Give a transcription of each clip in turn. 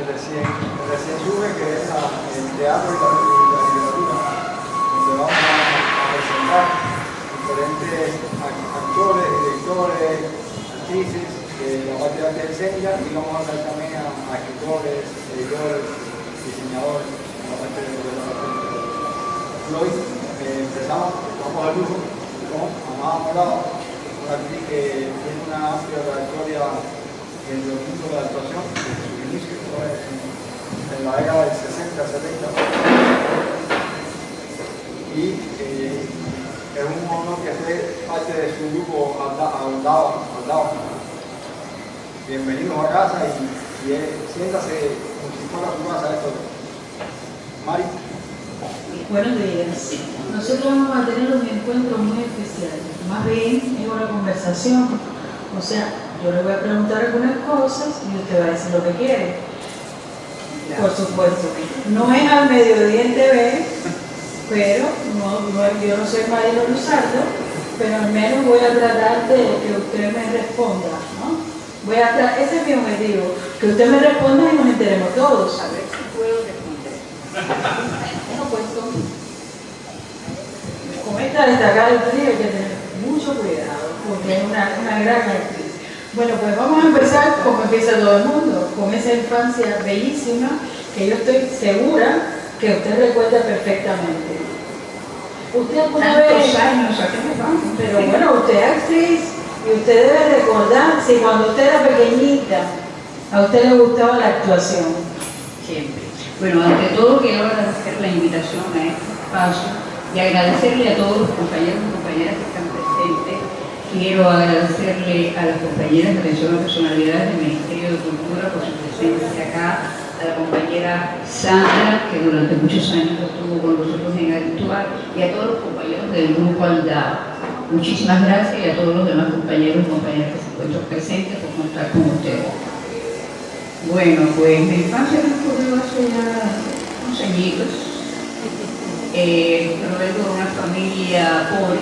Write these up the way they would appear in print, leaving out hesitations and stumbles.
recién sube, que es el teatro y la literatura, donde vamos a presentar diferentes actores, directores, actrices de la parte de arte del Senja, y vamos a hablar también a escritores, editores, diseñadores, en la parte de la arte. Y hoy empezamos, vamos al lujo con Amada Morado, una actriz que tiene una amplia trayectoria dentro del mundo de la actuación, desde su inicio, en la década del 60, 70. Y es un honor que esté parte de su grupo Aldao. Bienvenidos a casa y siéntase como si fuera su casa esto. Mari. Buenos días. Nosotros vamos a tener un encuentro muy especial. Más bien es una conversación. O sea, yo le voy a preguntar algunas cosas y usted va a decir lo que quiere. Por supuesto. No es al mediodía en TV, pero yo no soy Marilo Luzardo, pero al menos voy a tratar de que usted me responda, ¿no? Ese es mi objetivo, que usted me responda y nos enteremos todos. A ver si puedo responder. Bueno, pues con esta destacada actriz hay que tener mucho cuidado, porque es una gran actriz. Bueno, pues vamos a empezar como empieza todo el mundo, con esa infancia bellísima que yo estoy segura que usted recuerda perfectamente. Usted alguna vez... años, ¿a qué nos vamos? Pero bueno, usted es actriz y usted debe recordar si cuando usted era pequeñita a usted le gustaba la actuación. Siempre. Bueno, ante todo quiero agradecer la invitación a este espacio y agradecerle a todos los compañeros y compañeras que están presentes. Quiero agradecerle a las compañeras de atención a personalidades del Ministerio de Cultura por su presencia acá, a la compañera Sandra, que durante muchos años estuvo con nosotros en Actuar, y a todos los compañeros del grupo Aldao. Muchísimas gracias y a todos los demás compañeros y compañeras que se encuentran presentes por contar con ustedes. Bueno, pues mi infancia transcurrió hace ya unos añitos. Provengo de una familia pobre,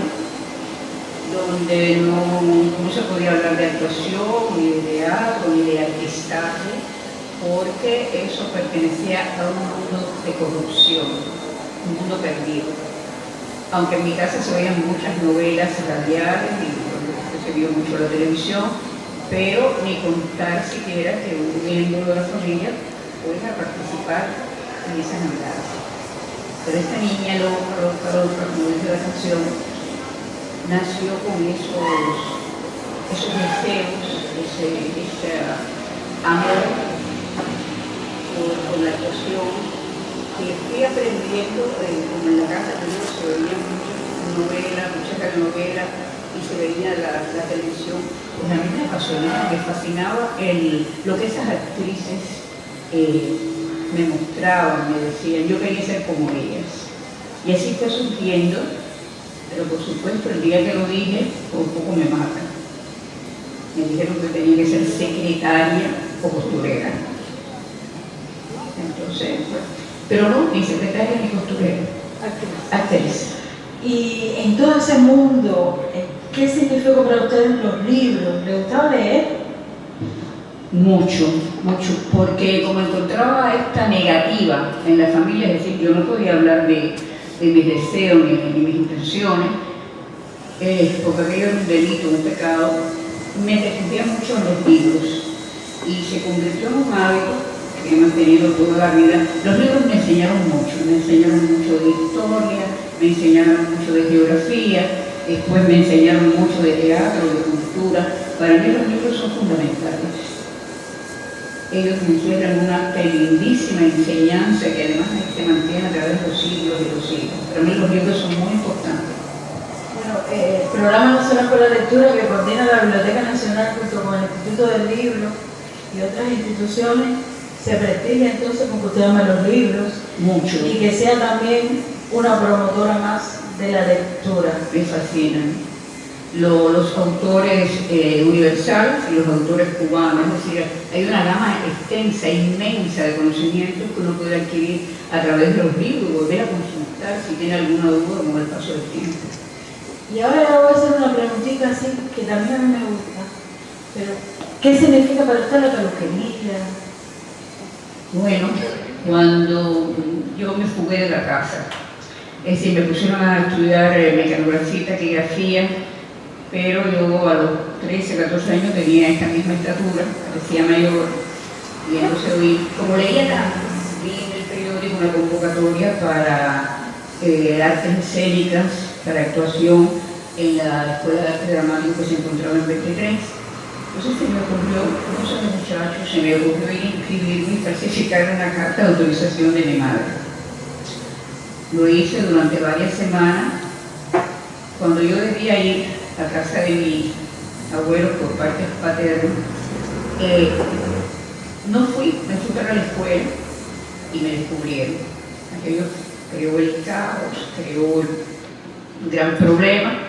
donde no se podía hablar de actuación, ni de teatro, ni de artistaje, porque eso pertenecía a un mundo de corrupción, un mundo perdido. Aunque en mi casa se veían muchas novelas radiales y se vio mucho la televisión, pero ni contar siquiera que un miembro de la familia pueda participar en esas novelas. Pero esta niña loca, como dice la canción, nació con esos deseos, ese amor por la actuación, que fui aprendiendo, como en la casa también se veían muchas novelas y se veía la televisión. Pues a mí me apasionaba, me fascinaba lo que esas actrices me mostraban, me decían, yo quería ser como ellas. Y así fue surgiendo, pero por supuesto el día que lo dije, por poco me matan. Me dijeron que tenía que ser secretaria o costurera. Entonces, pues, pero no, ni secretaria ni costurera. Actriz. Y en todo ese mundo, ¿qué significó para ustedes los libros? ¿Le gustaba leer? Mucho, porque como encontraba esta negativa en la familia, es decir, yo no podía hablar de mis deseos ni de mis intenciones, porque aquello era un delito, un pecado, me refugié mucho en los libros y se convirtió en un hábito que he mantenido toda la vida. Los libros me enseñaron mucho de historia, me enseñaron mucho de geografía, después me enseñaron mucho de teatro, de cultura. Para mí los libros son fundamentales. Ellos me encierran una lindísima enseñanza que además se mantiene a través de los siglos y los siglos. Para mí los libros son muy importantes. Bueno, el Programa Nacional por la Lectura, que coordina la Biblioteca Nacional junto con el Instituto del Libro y otras instituciones, se prestigia entonces con que usted ama los libros. Mucho. Y que sea también una promotora más de la lectura. Me fascinan. Los autores universales y los autores cubanos, es decir, hay una gama extensa, inmensa de conocimientos que uno puede adquirir a través de los libros, volver a consultar si tiene alguna duda con el paso del tiempo. Y ahora le voy a hacer una preguntita así, que también a mí me gusta, pero ¿qué significa para usted la peluquería? Bueno, cuando yo me fugué de la casa, es decir, me pusieron a estudiar mecanografía, taquigrafía, pero yo a los 13, 14 años tenía esta misma estatura, parecía mayor, y entonces como leía tanto, vi en el periódico una convocatoria para artes escénicas, para actuación en la Escuela de Arte Dramático que se encontraba en 23. Entonces se me ocurrió, con esos muchachos, se me ocurrió ir a inscribirme y falsificar una carta de autorización de mi madre. Lo hice durante varias semanas. Cuando yo debía ir a casa de mi abuelo por parte paterna, no fui, me fui para la escuela y me descubrieron. Aquello creó el caos, creó un gran problema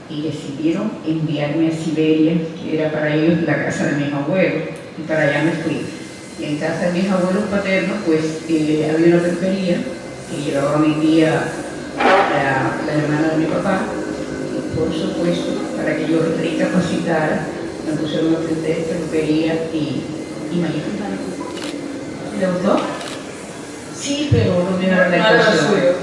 y decidieron enviarme a Siberia, que era para ellos la casa de mis abuelos, y para allá me fui. Y en casa de mis abuelos paternos, pues había una peluquería que llevaba a mi tía, la hermana de mi papá, y por supuesto, para que yo recapacitara, me pusieron a aprender peluquería y manicura. ¿Le gustó? Sí, pero no me da la No era lo actuación. suyo.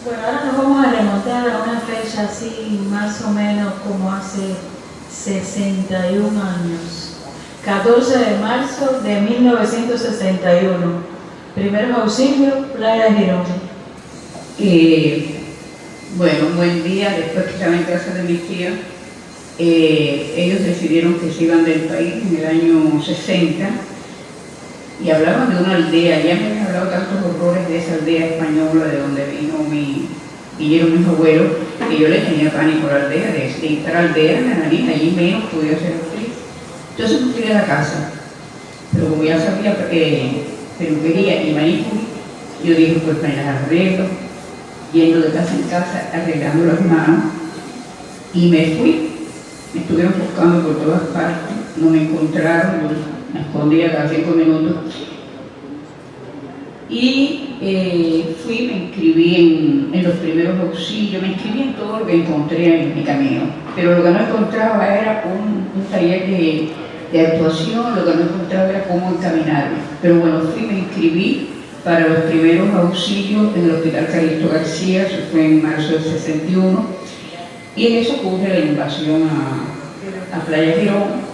Bueno, ahora nos vamos a remontar a una fecha así, más o menos como hace 61 años. 14 de marzo de 1961. Primeros auxilios, Playa de Girón. Bueno, un buen día, después que estaba en casa de mis tías, ellos decidieron que se iban del país en el año 60 y hablaban de una aldea. Ya me habían hablado tantos horrores de esa aldea española de donde vinieron mis abuelos, que yo le tenía pánico a la aldea, de esta aldea, la nariz, allí menos podía ser feliz. Entonces me fui de la casa, pero como ya sabía peluquería y manicura, yo dije, pues me las arreglo, yendo de casa en casa, arreglando las manos, y me fui. Me estuvieron buscando por todas partes, no me encontraron, yo me escondía cada 5 minutos. Y fui, me inscribí en los primeros auxilios, me inscribí en todo lo que encontré en mi camino. Pero lo que no encontraba era un taller de actuación, lo que no encontraba era cómo encaminarme. Pero bueno, fui, me inscribí para los primeros auxilios en el Hospital Calixto García, eso fue en marzo del 61, y en eso ocurre la invasión a Playa Girón.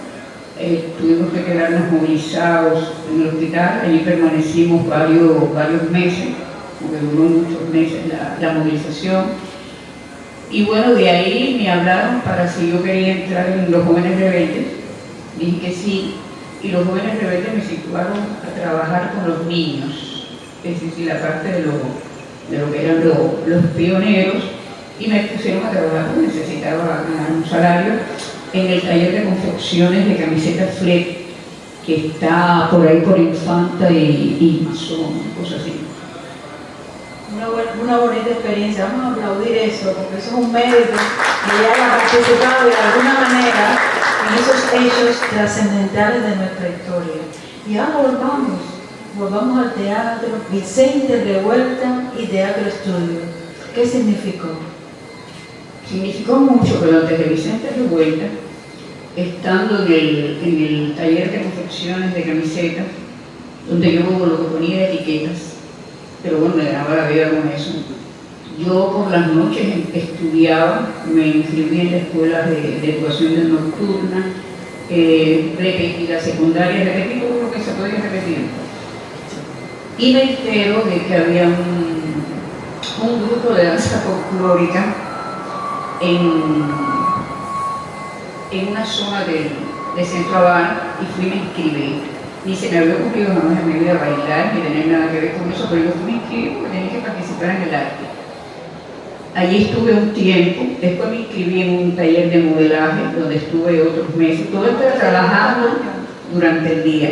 Tuvimos que quedarnos movilizados en el hospital, allí permanecimos varios meses, porque duró muchos meses la movilización. Y bueno, de ahí me hablaron para si yo quería entrar en los jóvenes rebeldes, dije que sí, y los jóvenes rebeldes me situaron a trabajar con los niños, es decir, la parte de lo que eran los pioneros, y me pusieron a trabajar, necesitaba ganar un salario en el taller de confecciones de camisetas fleck, que está por ahí por Infanta y Mazón, cosas así. Una bonita experiencia, vamos a aplaudir eso, porque eso es un mérito que ya haya participado de alguna manera en esos hechos trascendentales de nuestra historia. Y ahora volvamos al teatro Vicente Revuelta y Teatro Estudio. ¿Qué significó? Significó mucho, pero antes de Vicente Revuelta, estando en el taller de confecciones de camisetas, donde yo lo que ponía etiquetas, pero bueno, me ganaba la vida con eso. Yo por las noches estudiaba, me inscribí en la escuela de educación nocturna, repetí la secundaria, repetí todo lo que se podía repetir. Y me entero de que había un grupo de danza folclórica en una zona de Centro Habana, y fui y me inscribí. Ni se me había ocurrido jamás en mi vida bailar ni tener nada que ver con eso, pero yo fui y me inscribí porque tenía que participar en el arte. Allí estuve un tiempo, después me inscribí en un taller de modelaje donde estuve otros meses, todo esto trabajando durante el día,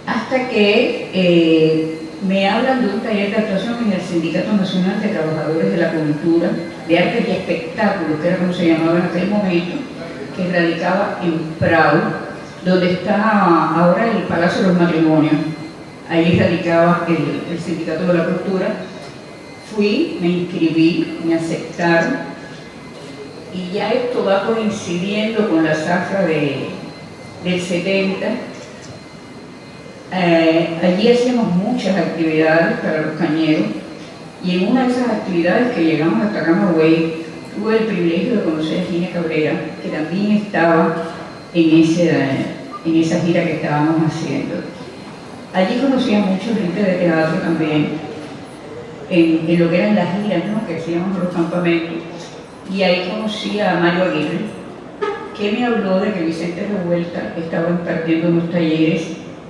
hasta que me hablan de un taller de actuación en el Sindicato Nacional de Trabajadores de la Cultura, de Artes y Espectáculos, que era como se llamaba en aquel momento, que radicaba en Prado, donde está ahora el Palacio de los Matrimonios. Allí radicaba el Sindicato de la Cultura. Fui, me inscribí, me aceptaron, y ya esto va coincidiendo con la zafra del 70. Allí hacíamos muchas actividades para los cañeros y en una de esas actividades que llegamos hasta Camagüey tuve el privilegio de conocer a Gina Cabrera, que también estaba en esa gira que estábamos haciendo. Allí conocí a mucha gente de teatro también, en lo que eran las giras, ¿no?, que hacíamos en los campamentos, y ahí conocí a Mario Aguirre, que me habló de que Vicente Revuelta estaba impartiendo unos talleres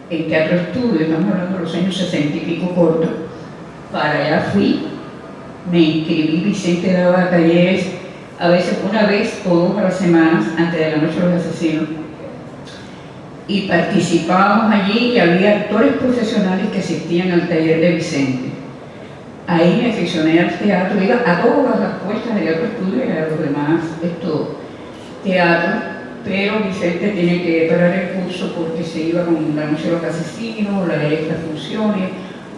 en Teatro Estudio, estamos hablando de los años 60 y pico corto. Para allá fui, me inscribí. Vicente daba talleres a veces una vez o 2 a la semana antes de la Noche de los Asesinos, y participábamos allí y había actores profesionales que asistían al taller de Vicente. Ahí me aficioné al teatro, iba a todas las puestas de Teatro Estudio y a los demás teatro, pero Vicente tiene que parar el curso porque se iba con la Noche de los Asesinos, la de estas funciones,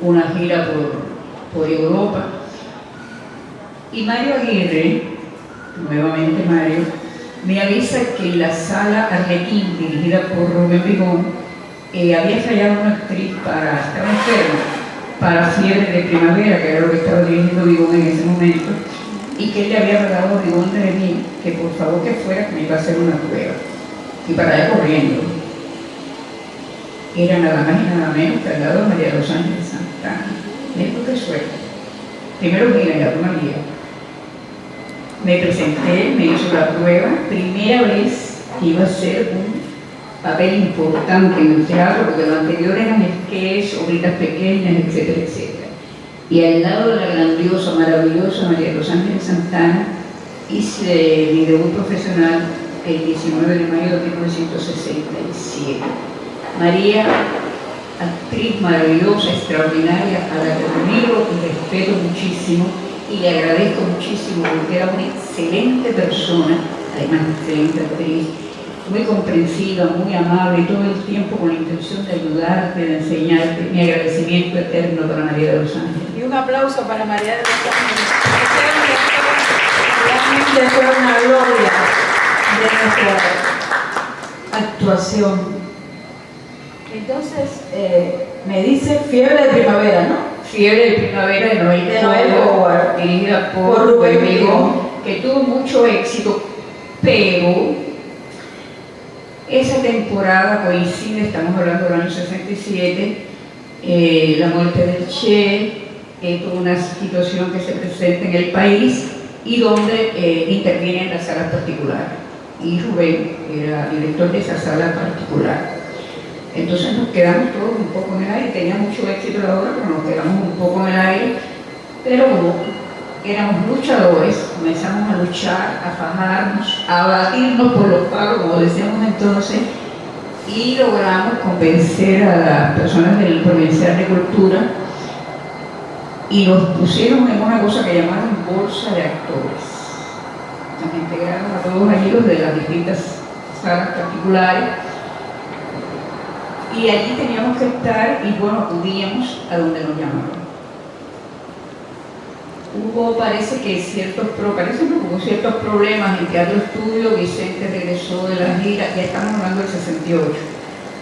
una gira por Europa. Y Mario Aguirre, nuevamente Mario, me avisa que en la sala Arlequín, dirigida por Rubén Vigón, había fallado una actriz estaba enferma, para Fiebre de Primavera, que era lo que estaba dirigiendo Vigón en ese momento, y que él le había regalado a Vigón de mí que por favor que fuera, que me iba a hacer una prueba. Y para allá corriendo. Era nada más y nada menos que al lado de María de los Ángeles Santana. Esto qué suerte. Primero mira, ya María. Me presenté, me hizo la prueba, primera vez que iba a ser un papel importante en el teatro, porque lo anterior eran sketches, obritas pequeñas, etcétera, etcétera. Y al lado de la grandiosa, maravillosa María de los Ángeles Santana, hice mi debut profesional el 19 de mayo de 1967. María, actriz maravillosa, extraordinaria, a la que admiro y respeto muchísimo, y le agradezco muchísimo porque era una excelente persona, además excelente actriz, muy comprensiva, muy amable, y todo el tiempo con la intención de ayudarte, de enseñarte. Mi agradecimiento eterno para María de los Ángeles. Y un aplauso para María de los Ángeles. Realmente fue una gloria de nuestra actuación. Entonces, me dice Fiebre de Primavera, ¿no? Fiebre de Primavera de Noel Howard, dirigida por Rubén Vigón, que tuvo mucho éxito, pero esa temporada coincide, estamos hablando del año 67, la muerte del Che, toda una situación que se presenta en el país y donde intervienen las salas particulares. Y Rubén era director de esa sala particular. Entonces nos quedamos todos un poco en el aire, tenía mucho éxito la obra, pero nos quedamos un poco en el aire, pero como éramos luchadores, comenzamos a luchar, a fajarnos, a batirnos por los palos, como decíamos entonces, y logramos convencer a las personas del Provincial de Cultura y nos pusieron en una cosa que llamaron bolsa de actores. Nos integraron a todos allí los de las distintas salas particulares, y allí teníamos que estar y bueno, acudíamos a donde nos llamaban. Parece que hubo ciertos problemas en Teatro Estudio. Vicente regresó de la gira, ya estamos hablando del 68.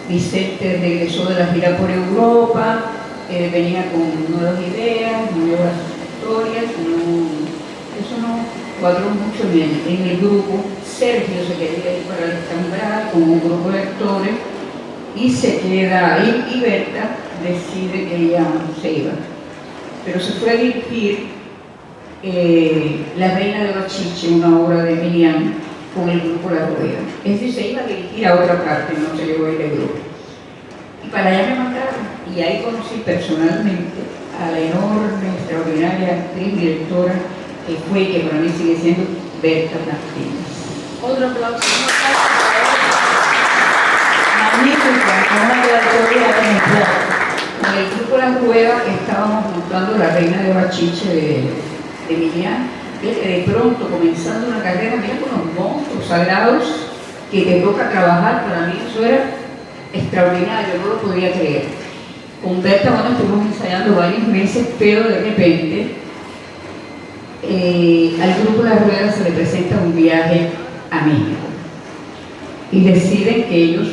Vicente regresó de la gira por Europa, venía con nuevas ideas, nuevas historias, eso no cuadró mucho en el grupo. Sergio se quería ir para el Estambral con un grupo de actores y se queda ahí, y Berta decide que ella se iba. Pero se fue a dirigir La Reina de Bachiche, una obra de Emiliano, con el grupo La Rueda. Es decir, se iba a dirigir a otra parte, no se llegó a ir al grupo. Y para allá me mandaron, y ahí conocí personalmente a la enorme, extraordinaria actriz, directora, que fue y que para mí sigue siendo Berta Martínez. Otro aplauso. Magnífica, con una trayectoria ejemplar. Con el grupo La Rueda estábamos montando La Reina de Bachiche de Emiliano, que de pronto, comenzando una carrera, mira, con unos monstruos sagrados que te toca trabajar. Para mí eso era extraordinario, no lo podía creer. Con Berta, bueno, estuvimos ensayando varios meses, pero de repente al grupo La Rueda se le presenta un viaje a México y deciden que ellos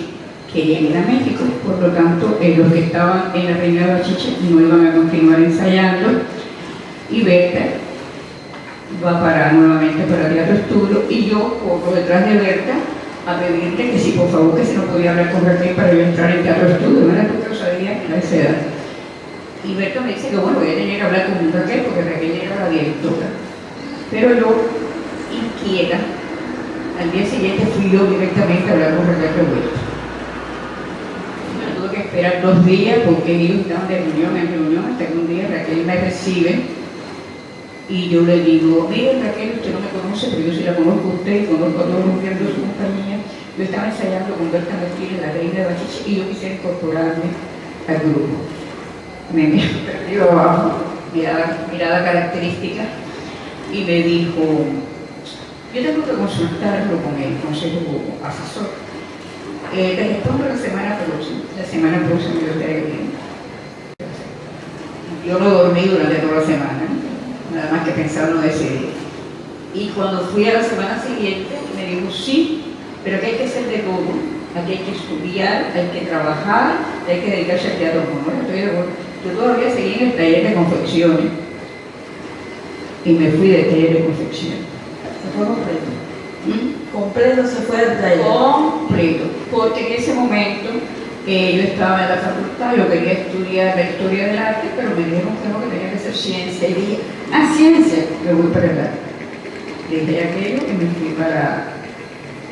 querían ir a México, por lo tanto los que estaban en la Reina de Bachiche no iban a continuar ensayando y Berta va nuevamente para Teatro Estudio y yo corro detrás de Berta a pedirle que si por favor que se no podía hablar con Raquel para yo entrar en Teatro Estudio, no era porque lo sabía a esa edad. Y Berta me dice que bueno, voy a tener que hablar con Raquel porque Raquel era la directora. Pero yo, inquieta, al día siguiente fui yo directamente a hablar con Raquel Revuelta. Tuve que esperar 2 días porque ellos estaban de reunión en reunión hasta que un día Raquel me recibe y yo le digo, mire Raquel, usted no me conoce, pero yo sí la conozco a usted, conozco a todos los miembros de su compañía. Yo estaba ensayando con Berta Martínez, la Reina de Bachiche, y yo quisiera incorporarme al grupo. Me perdió abajo, mirada característica, y me dijo, yo tengo que consultarlo con el consejo asesor. Te respondo la semana próxima yo estaré bien. Yo no dormí durante toda la semana, nada más que pensar en ese día. Y cuando fui a la semana siguiente, me dijo, sí, pero que hay que hacer de todo. Aquí hay que estudiar, hay que trabajar, hay que dedicarse al teatro. Bueno, estoy de acuerdo. Yo todavía seguí en el taller de confecciones y me fui de taller de confección. Se fue completo. Completo se fue del taller. Completo, porque en ese momento yo estaba en la facultad, yo quería estudiar la historia del arte, pero me dijeron que no, que tenía que hacer ciencia. Y dije, ciencia, me voy para el arte. Dejé aquello y me fui para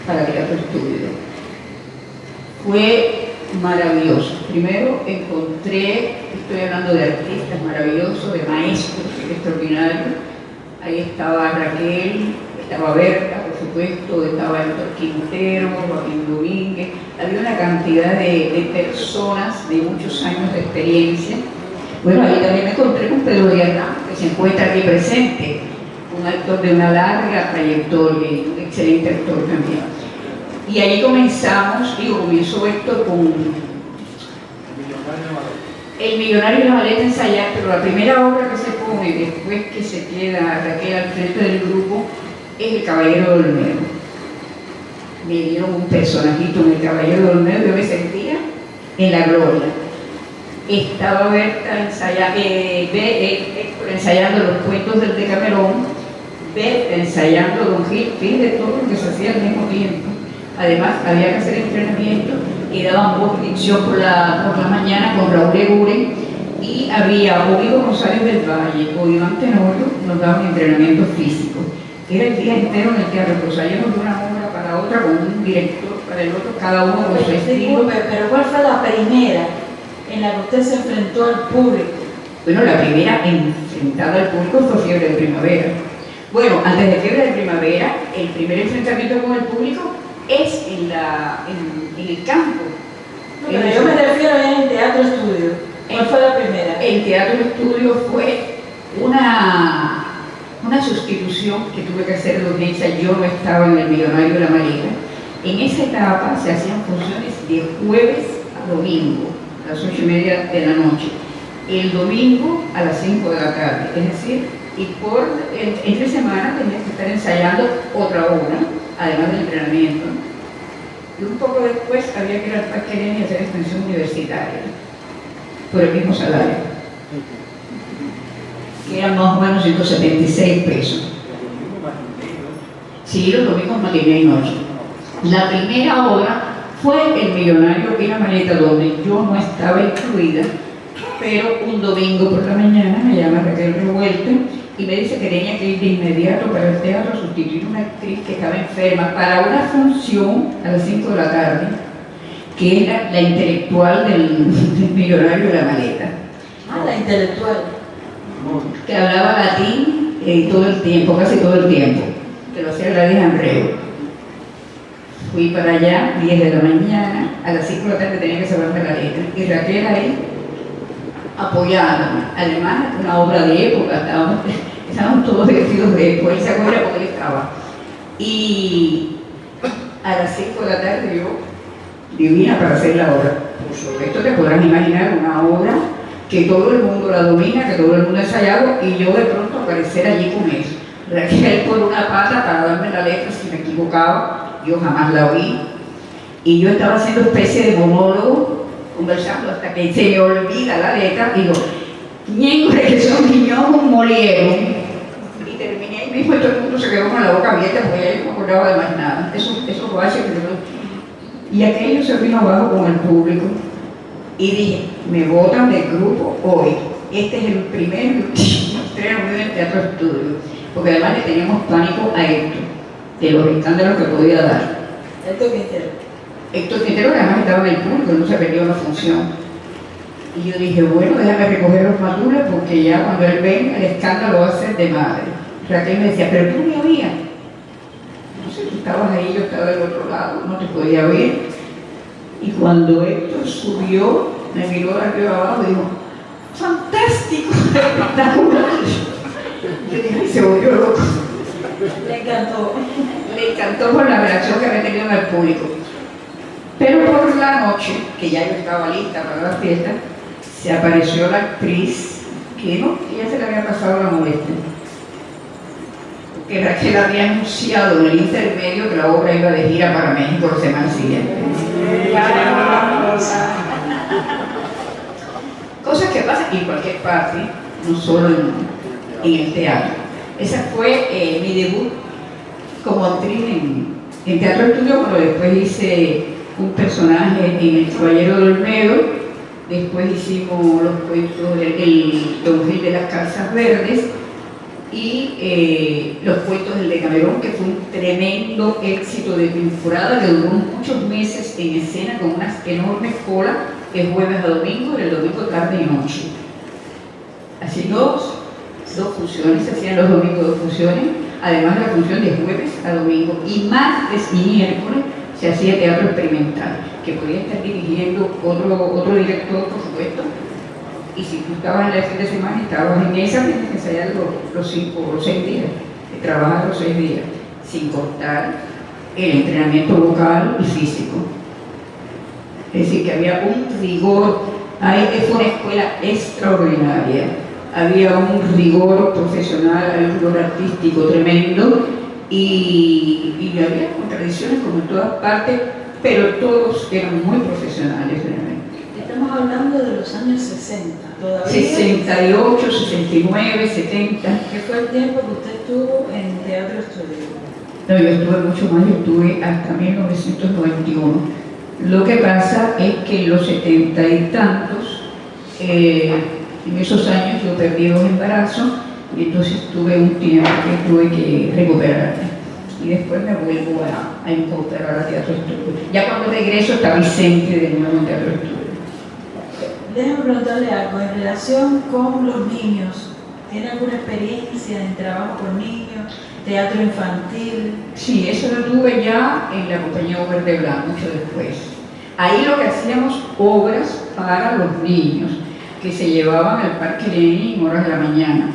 Teatro Estudio. Fue maravilloso. Primero encontré, estoy hablando de artistas maravillosos, de maestros extraordinarios. Ahí estaba Raquel, estaba Berta, por supuesto, estaba Héctor Quintero, Joaquín Domínguez. Había una cantidad de personas de muchos años de experiencia. Bueno, ahí también me encontré con Pedro Díaz, que se encuentra aquí presente, un actor de una larga trayectoria y un excelente actor también. Y ahí comenzó Héctor con El Millonario y la Maleta ensayar, pero la primera obra que se pone después que se queda Raquel al frente del grupo es El Caballero de Olmedo. Me dieron un personajito en El Caballero de Olmedo, yo me sentía en la gloria. Estaba Berta ensayando los cuentos del Decamerón, Berta ensayando Don Gil, de todo lo que se hacía al mismo tiempo. Además, había que hacer entrenamiento y daban voz y dicción por la mañana con Raúl Eguren, y había Olivo González del Valle o Iván Tenorio, nos daban entrenamiento físico. Era el día entero en el teatro, pues salíamos de una obra para otra con un director para el otro, cada uno con su estilo. Pero ¿cuál fue la primera en la que usted se enfrentó al público? Bueno, la primera enfrentada al público fue Fiebre de Primavera. Bueno, antes de Fiebre de Primavera, el primer enfrentamiento con el público es en el campo. No, pero yo me refiero a en Teatro Estudio. ¿Cuál fue la primera? El Teatro Estudio fue una sustitución que tuve que hacer de urgencia. Yo no estaba en El Millonario de la Maleta. En esa etapa se hacían funciones de jueves a domingo, a las 8:30 de la noche. El domingo a las 5 de la tarde. Es decir, entre semana tenía que estar ensayando otra obra, además del entrenamiento. Y un poco después había que ir al Parque Arena y hacer extensión universitaria, por el mismo salario, que eran más o menos 176 pesos. Sí, los domingos matinée y noche. La primera obra fue El Millonario y la Maleta, donde yo no estaba incluida, pero un domingo por la mañana me llama Raquel Revuelta y me dice que tenía que ir de inmediato para el teatro a sustituir a una actriz que estaba enferma para una función a las 5 de la tarde, que era la intelectual del Millonario y la Maleta. La intelectual. Que hablaba latín todo el tiempo, casi todo el tiempo, que lo hacía Gladys Andreu. Fui para allá, 10 de la mañana, a las 5 de la tarde tenía que saberme la letra, y Raquel ahí apoyándome. Además, una obra de época, estábamos todos vestidos de época, él se acuerda porque él estaba. Y a las 5 de la tarde yo divina para hacer la obra. Por supuesto te podrás imaginar una obra que todo el mundo la domina, que todo el mundo ha ensayado, y yo de pronto aparecer allí con eso. Raquel por una pata para darme la letra si me equivocaba, yo jamás la oí. Y yo estaba haciendo especie de monólogo, conversando hasta que se me olvida la letra, digo, ñengre que son niños un moliero. Y terminé ahí mismo y todo el mundo se quedó con la boca abierta porque ya yo no me acordaba de más nada. Eso lo hace que yo... Y aquello se vino abajo con el público. Y dije, me botan del grupo hoy. Este es el primer estreno mío en el Teatro Estudio. Porque además le teníamos pánico a Héctor, de los escándalos que podía dar. Héctor Quintero además estaba en el público, no se perdió una función. Y yo dije, bueno, déjame recoger los matules porque ya cuando él venga el escándalo va a ser de madre. Raquel me decía, pero tú me oías. No sé, tú estabas ahí, yo estaba del otro lado, no te podía oír. Y cuando Héctor subió, me miró de arriba abajo y dijo, ¡fantástico! ¡Espectacular! Yo dije, se volvió loco. Le encantó. Le encantó por la reacción que había tenido en el público. Pero por la noche, que ya yo estaba lista para la fiesta, se apareció la actriz que no, ella se le había pasado la molestia. Porque Raquel había anunciado en el intermedio que la obra iba de gira para México la semana siguiente. Cosas que pasan en cualquier parte, no solo en el teatro. Esa fue mi debut como actriz en Teatro Estudio, pero después hice un personaje en El Caballero de Olmedo, después hicimos los cuentos del Don Gil de las Calzas Verdes y los cuentos del Decamerón, que fue un tremendo éxito de temporada que duró muchos meses en escena con unas enormes colas de jueves a domingo y el domingo tarde y noche. Así dos funciones, se hacían los domingos 2 funciones, además de la función de jueves a domingo, y martes y miércoles se hacía teatro experimental, que podía estar dirigiendo otro director, por supuesto, y si tú estabas en el fin de semana, estabas en esa, tienes que ensayar los 5 o 6 días, trabajar los 6 días, sin cortar el entrenamiento vocal y físico. Es decir, que había un rigor, ahí fue una escuela extraordinaria, había un rigor profesional, había un rigor artístico tremendo, y había contradicciones como en todas partes, pero todos eran muy profesionales realmente. Estamos hablando de los años 60, todavía. 68, 69, 70. ¿Qué fue el tiempo que usted estuvo en Teatro Estudio? No, yo estuve mucho más, yo estuve hasta 1991. Lo que pasa es que en los 70 y tantos, en esos años yo perdí 2 embarazos y entonces tuve un tiempo que tuve que recuperarme. Y después me vuelvo a incorporar a Teatro Estudio. Ya cuando regreso está Vicente de nuevo en Teatro Estudio. Déjame preguntarle algo en relación con los niños. ¿Tiene alguna experiencia en trabajo con niños, teatro infantil? Sí, eso lo tuve ya en la compañía Verde Blanco, mucho después. Ahí lo que hacíamos obras para los niños, que se llevaban al Parque Lenin en horas de la mañana.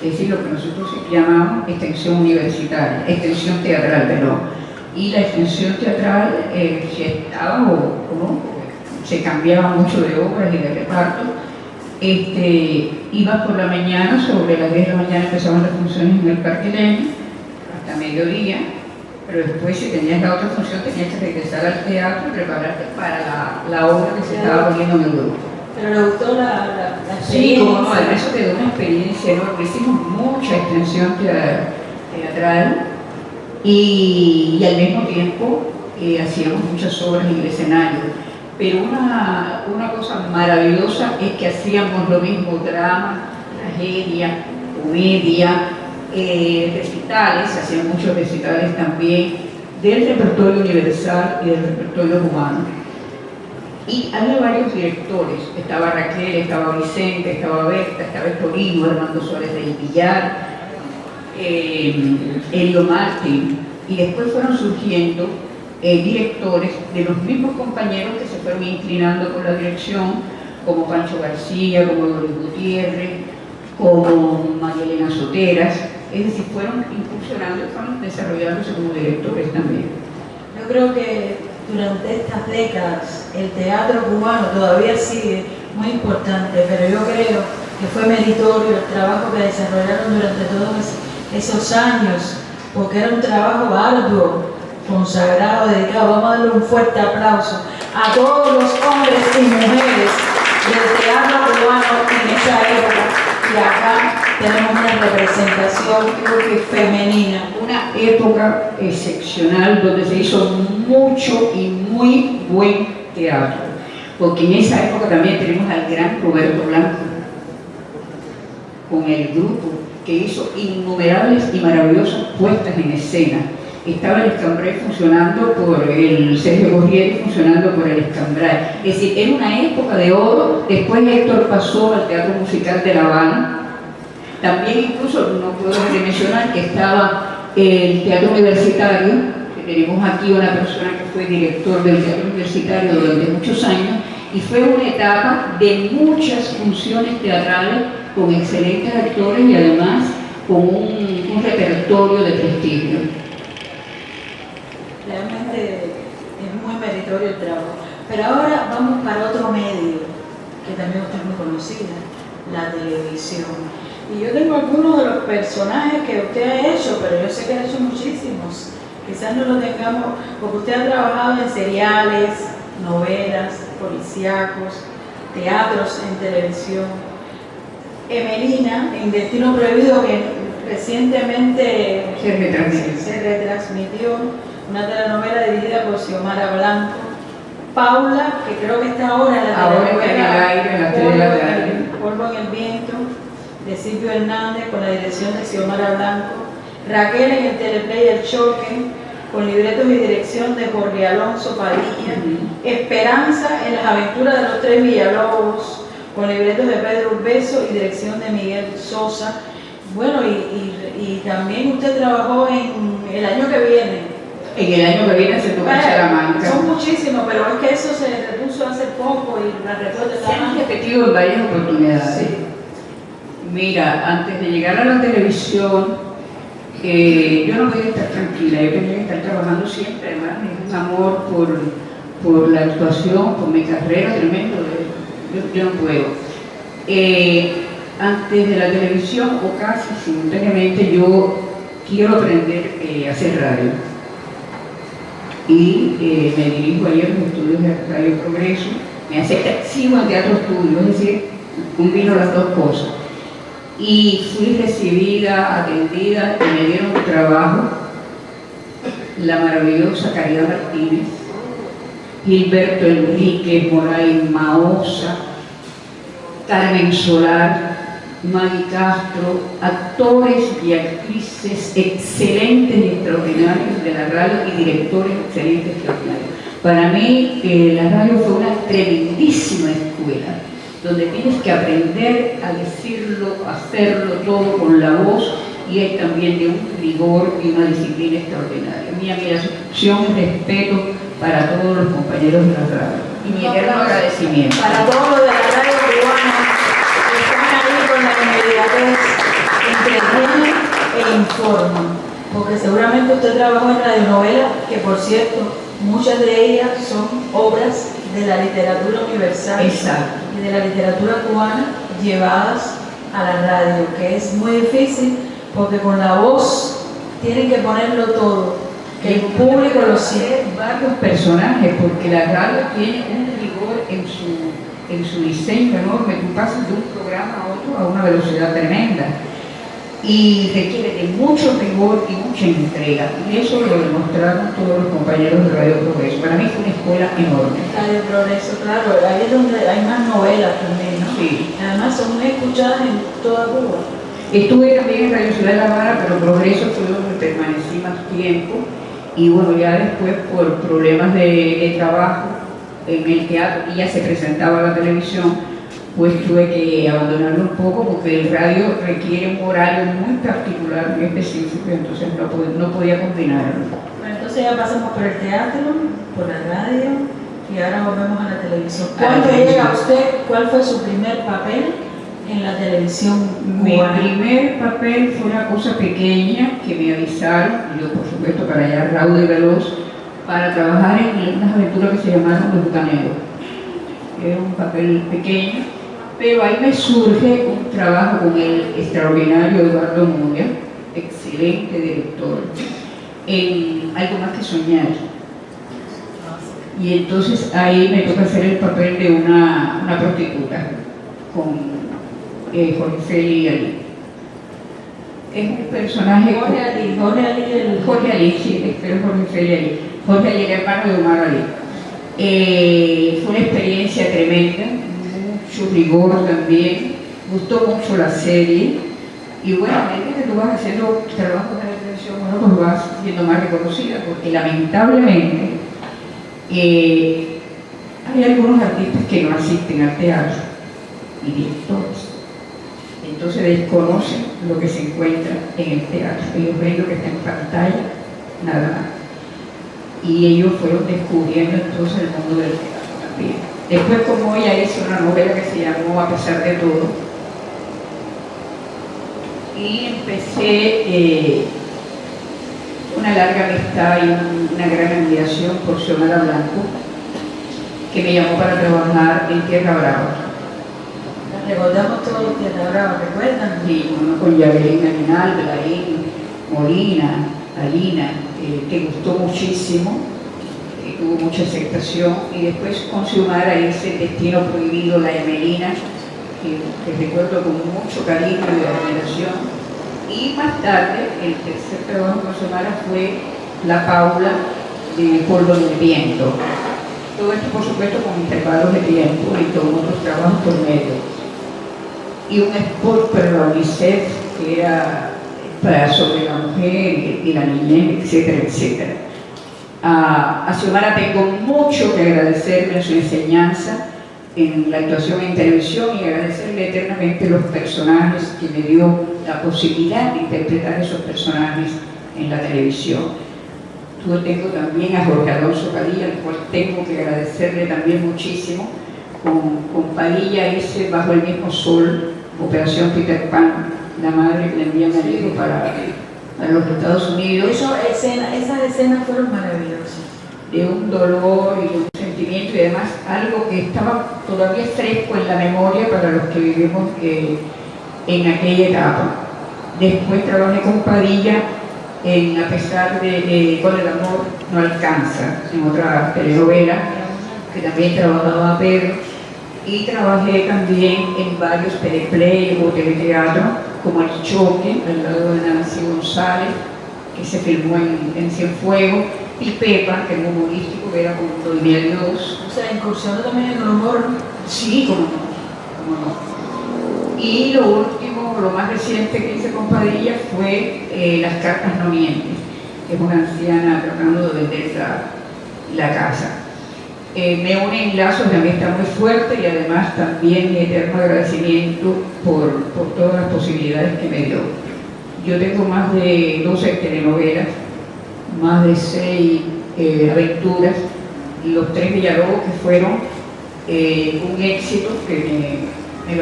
Es decir, lo que nosotros llamamos extensión universitaria, extensión teatral, perdón. Y la extensión teatral, si estaba o no, se cambiaba mucho de obras y de reparto. Iba por la mañana, sobre las 10 de la mañana empezaban las funciones en el Parque Lenin, hasta mediodía, pero después si tenías la otra función tenías que regresar al teatro y prepararte para la obra que se estaba poniendo en el grupo. ¿Pero le gustó la experiencia? Sí, como no, además eso quedó una experiencia enorme. Hicimos mucha extensión teatral y al mismo tiempo hacíamos muchas obras en el escenario. Pero una cosa maravillosa es que hacíamos lo mismo, drama, tragedia, comedia, recitales, hacían muchos recitales también del repertorio universal y del repertorio cubano. Y había varios directores, estaba Raquel, estaba Vicente, estaba Berta, estaba Estorino, Armando Suárez del Villar, Elio Martín, y después fueron surgiendo directores de los mismos compañeros que se fueron inclinando por la dirección, como Pancho García, como Doris Gutiérrez, como María Elena Soteras, es decir, fueron incursionando y fueron desarrollándose como directores también. Yo creo que durante estas décadas el teatro cubano todavía sigue muy importante, pero yo creo que fue meritorio el trabajo que desarrollaron durante todos esos años, porque era un trabajo arduo, consagrado, dedicado. Vamos a darle un fuerte aplauso a todos los hombres y mujeres del teatro cubano en esa época. Y acá tenemos una representación, creo que femenina. Una época excepcional donde se hizo mucho y muy buen teatro. Porque en esa época también tenemos al gran Roberto Blanco, con el grupo que hizo innumerables y maravillosas puestas en escena. Estaba el Escambray funcionando por el Sergio Gorrieri, funcionando por el Escambray. Es decir, era una época de oro. Después Héctor pasó al Teatro Musical de La Habana. También incluso, no puedo dejar de mencionar que estaba el Teatro Universitario, que tenemos aquí una persona que fue director del Teatro Universitario durante muchos años, y fue una etapa de muchas funciones teatrales con excelentes actores y además con un repertorio de prestigio. Realmente es muy meritorio el trabajo. Pero ahora vamos para otro medio, que también usted es muy conocida, la televisión. Y yo tengo algunos de los personajes que usted ha hecho, pero yo sé que ha hecho muchísimos. Quizás no lo tengamos, porque usted ha trabajado en seriales, novelas, policíacos, teatros en televisión. Emelina, en Destino Prohibido, que recientemente se retransmitió, una telenovela dirigida por Xiomara Blanco. Paula, que creo que está ahora en la telenovela Polvo en el Viento, de Silvio Hernández, con la dirección de Xiomara Blanco. Raquel en el teleplay El Choque, con libretos y dirección de Jorge Alonso Padilla. Esperanza en las aventuras de los tres Villalobos, con libretos de Pedro Urbeso y dirección de Miguel Sosa. Bueno, y también usted trabajó en El Año que Viene. En El Año que Viene se tuvo en Salamanca. Son muchísimos, pero es que eso se repuso hace poco y la recuerdo Se han repetido en varias oportunidades. Sí. Mira, antes de llegar a la televisión, yo no podía estar tranquila, yo tenía que estar trabajando siempre, además es un amor por la actuación, por mi carrera tremendo, yo no puedo. Antes de la televisión, o casi simultáneamente, yo quiero aprender a hacer radio. Y me dirijo ahí a los estudios de Radio Progreso, me acepta, sigo en Teatro Estudio, es decir, combino las dos cosas. Y fui recibida, atendida y me dieron trabajo la maravillosa Caridad Martínez, Gilberto Enrique, Moray Maosa, Carmen Solar, Maggie Castro, actores y actrices excelentes y extraordinarios de la radio y directores excelentes y extraordinarios. Para mí la radio fue una tremendísima escuela, donde tienes que aprender a decirlo, hacerlo todo con la voz, y hay también de un rigor y una disciplina extraordinaria. Mi admiración y respeto para todos los compañeros de la radio y mi eterno agradecimiento. Para todos los de la radio cubana que están ahí con la inmediatez, entretienen e informan, porque seguramente usted trabajó en radionovelas, que por cierto, muchas de ellas son obras de la literatura universal. Exacto. Y de la literatura cubana llevadas a la radio, que es muy difícil porque con la voz tienen que ponerlo todo, que el público lo siente. Varios personajes, porque la radio tiene un rigor en su diseño enorme. Tú pasas de un programa a otro a una velocidad tremenda y requiere de mucho rigor y mucha entrega, y eso lo demostraron todos los compañeros de Radio Progreso. Para mí fue una escuela enorme. Radio Progreso, claro, ahí es donde hay más novelas también, ¿no? Sí. Además son muy escuchadas en toda Cuba. Estuve también en Radio Ciudad de La Habana, pero Progreso fue donde permanecí más tiempo, y bueno, ya después por problemas de trabajo en el teatro, y ya se presentaba la televisión, pues tuve que abandonarlo un poco porque el radio requiere un horario muy particular, muy específico, entonces no podía combinarlo. Bueno, entonces ya pasamos por el teatro, por la radio y ahora volvemos a la televisión. ¿Cuándo llega usted? ¿Cuál fue su primer papel en la televisión cubana? Mi primer papel fue una cosa pequeña que me avisaron, yo por supuesto para allá raudo y veloz, para trabajar en unas aventuras que se llamaron Los Bucaneros. Era un papel pequeño, pero ahí me surge un trabajo con el extraordinario Eduardo Muñoz, excelente director. en Algo más que soñar. Y entonces ahí me toca hacer el papel de una prostituta con Jorge Feli Ali. Es un personaje... Jorge Ali, sí, pero Jorge Feli Ali. Jorge Ali, el hermano de Omar Ali. Fue una experiencia tremenda, mucho rigor también, gustó mucho la serie. Y bueno, a medida que tú vas haciendo trabajo de la televisión, bueno, pues vas siendo más reconocida, porque lamentablemente hay algunos artistas que no asisten al teatro y directores. Entonces desconocen lo que se encuentra en el teatro. Ellos ven lo que está en pantalla, nada más. Y ellos fueron descubriendo entonces el mundo del teatro también. Después, como ella hizo una novela que se llamó A pesar de todo, y empecé una larga amistad y una gran admiración por Xiomara Blanco, que me llamó para trabajar en Tierra Brava. Recordamos todos Tierra Brava, ¿recuerdan? Sí, uno con Yavelin Aguinaldo, Belaín, Molina, Alina, que gustó muchísimo, que tuvo mucha aceptación, y después con Xiomara hice Destino Prohibido, La Emelina, que recuerdo con mucho cariño y admiración. Y más tarde, el tercer trabajo con Xiomara fue La Paula de Polvo del Viento. Todo esto, por supuesto, con intervalos de tiempo y con otros trabajos por medio. Y un spot para la UNICEF que era sobre la mujer y la niñez, etcétera, etcétera. A Xiomara tengo mucho que agradecerle a su enseñanza en la actuación en televisión y agradecerle eternamente los personajes que me dio la posibilidad de interpretar esos personajes en la televisión. Yo tengo también a Jorge Alonso Padilla, al cual tengo que agradecerle también muchísimo. Con Padilla hice Bajo el mismo sol, Operación Peter Pan, la madre que le envía a hijo para los Estados Unidos. Esas escenas fueron maravillosas. De un dolor y de un sentimiento y además algo que estaba todavía fresco en la memoria para los que vivimos en aquella etapa. Después trabajé con Padilla en A pesar de Con el amor no alcanza, en otra telenovela, que también trabajaba Pedro, y trabajé también en varios teleplay o teleteatro, como El Choque, al lado de Nancy González, que se filmó en Cienfuegos, y Pepa, que es un humorístico, que era con Doña Dios. O sea, incursionó también en el humor. Sí, como no. Y lo último, lo más reciente que hice con Padilla fue Las cartas no mienten, que es una anciana tratando de vender la casa. Me unen lazos de amistad muy fuerte y además también mi eterno agradecimiento por todas las posibilidades que me dio. Yo tengo más de 12 telenovelas, más de 6 aventuras, los 3 Villalobos que fueron un éxito que me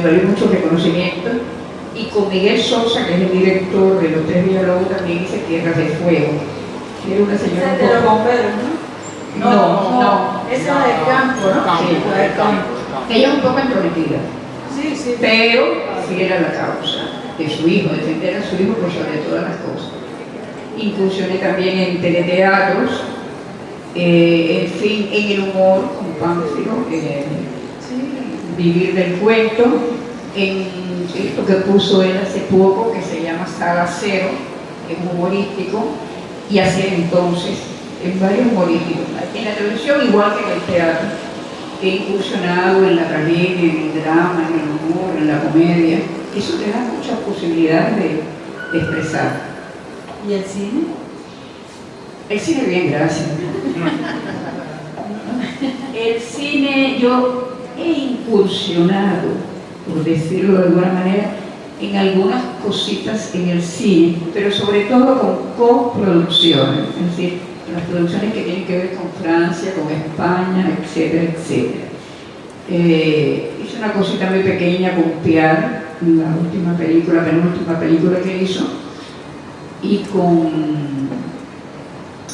valió mucho reconocimiento, y con Miguel Sosa, que es el director de los 3 Villalobos, también hice Tierras de Fuego, que era una señora de los bomberos, ¿no? No. Esa es del campo, ¿no? Sí, del campo. Ella es un poco entrometida, Sí. pero fiel a la causa de su hijo, defender a su hijo por sobre todas las cosas. Incursioné también en teleteatros, en fin, en el humor, con Pánfilo, Vivir del Cuento, en esto que puso él hace poco, que se llama Sala Cero, que es humorístico, y hacer entonces en varios humorísticos. En la televisión, igual que en el teatro, he incursionado en la tragedia, en el drama, en el humor, en la comedia. Eso te da muchas posibilidades de expresar. ¿Y el cine? El cine, bien, gracias. El cine, yo he incursionado, por decirlo de alguna manera, en algunas cositas en el cine, pero sobre todo con coproducciones, es decir, las producciones que tienen que ver con Francia, con España, etcétera, etcétera. Hice una cosita muy pequeña con Piar, la última película, penúltima película que hizo, y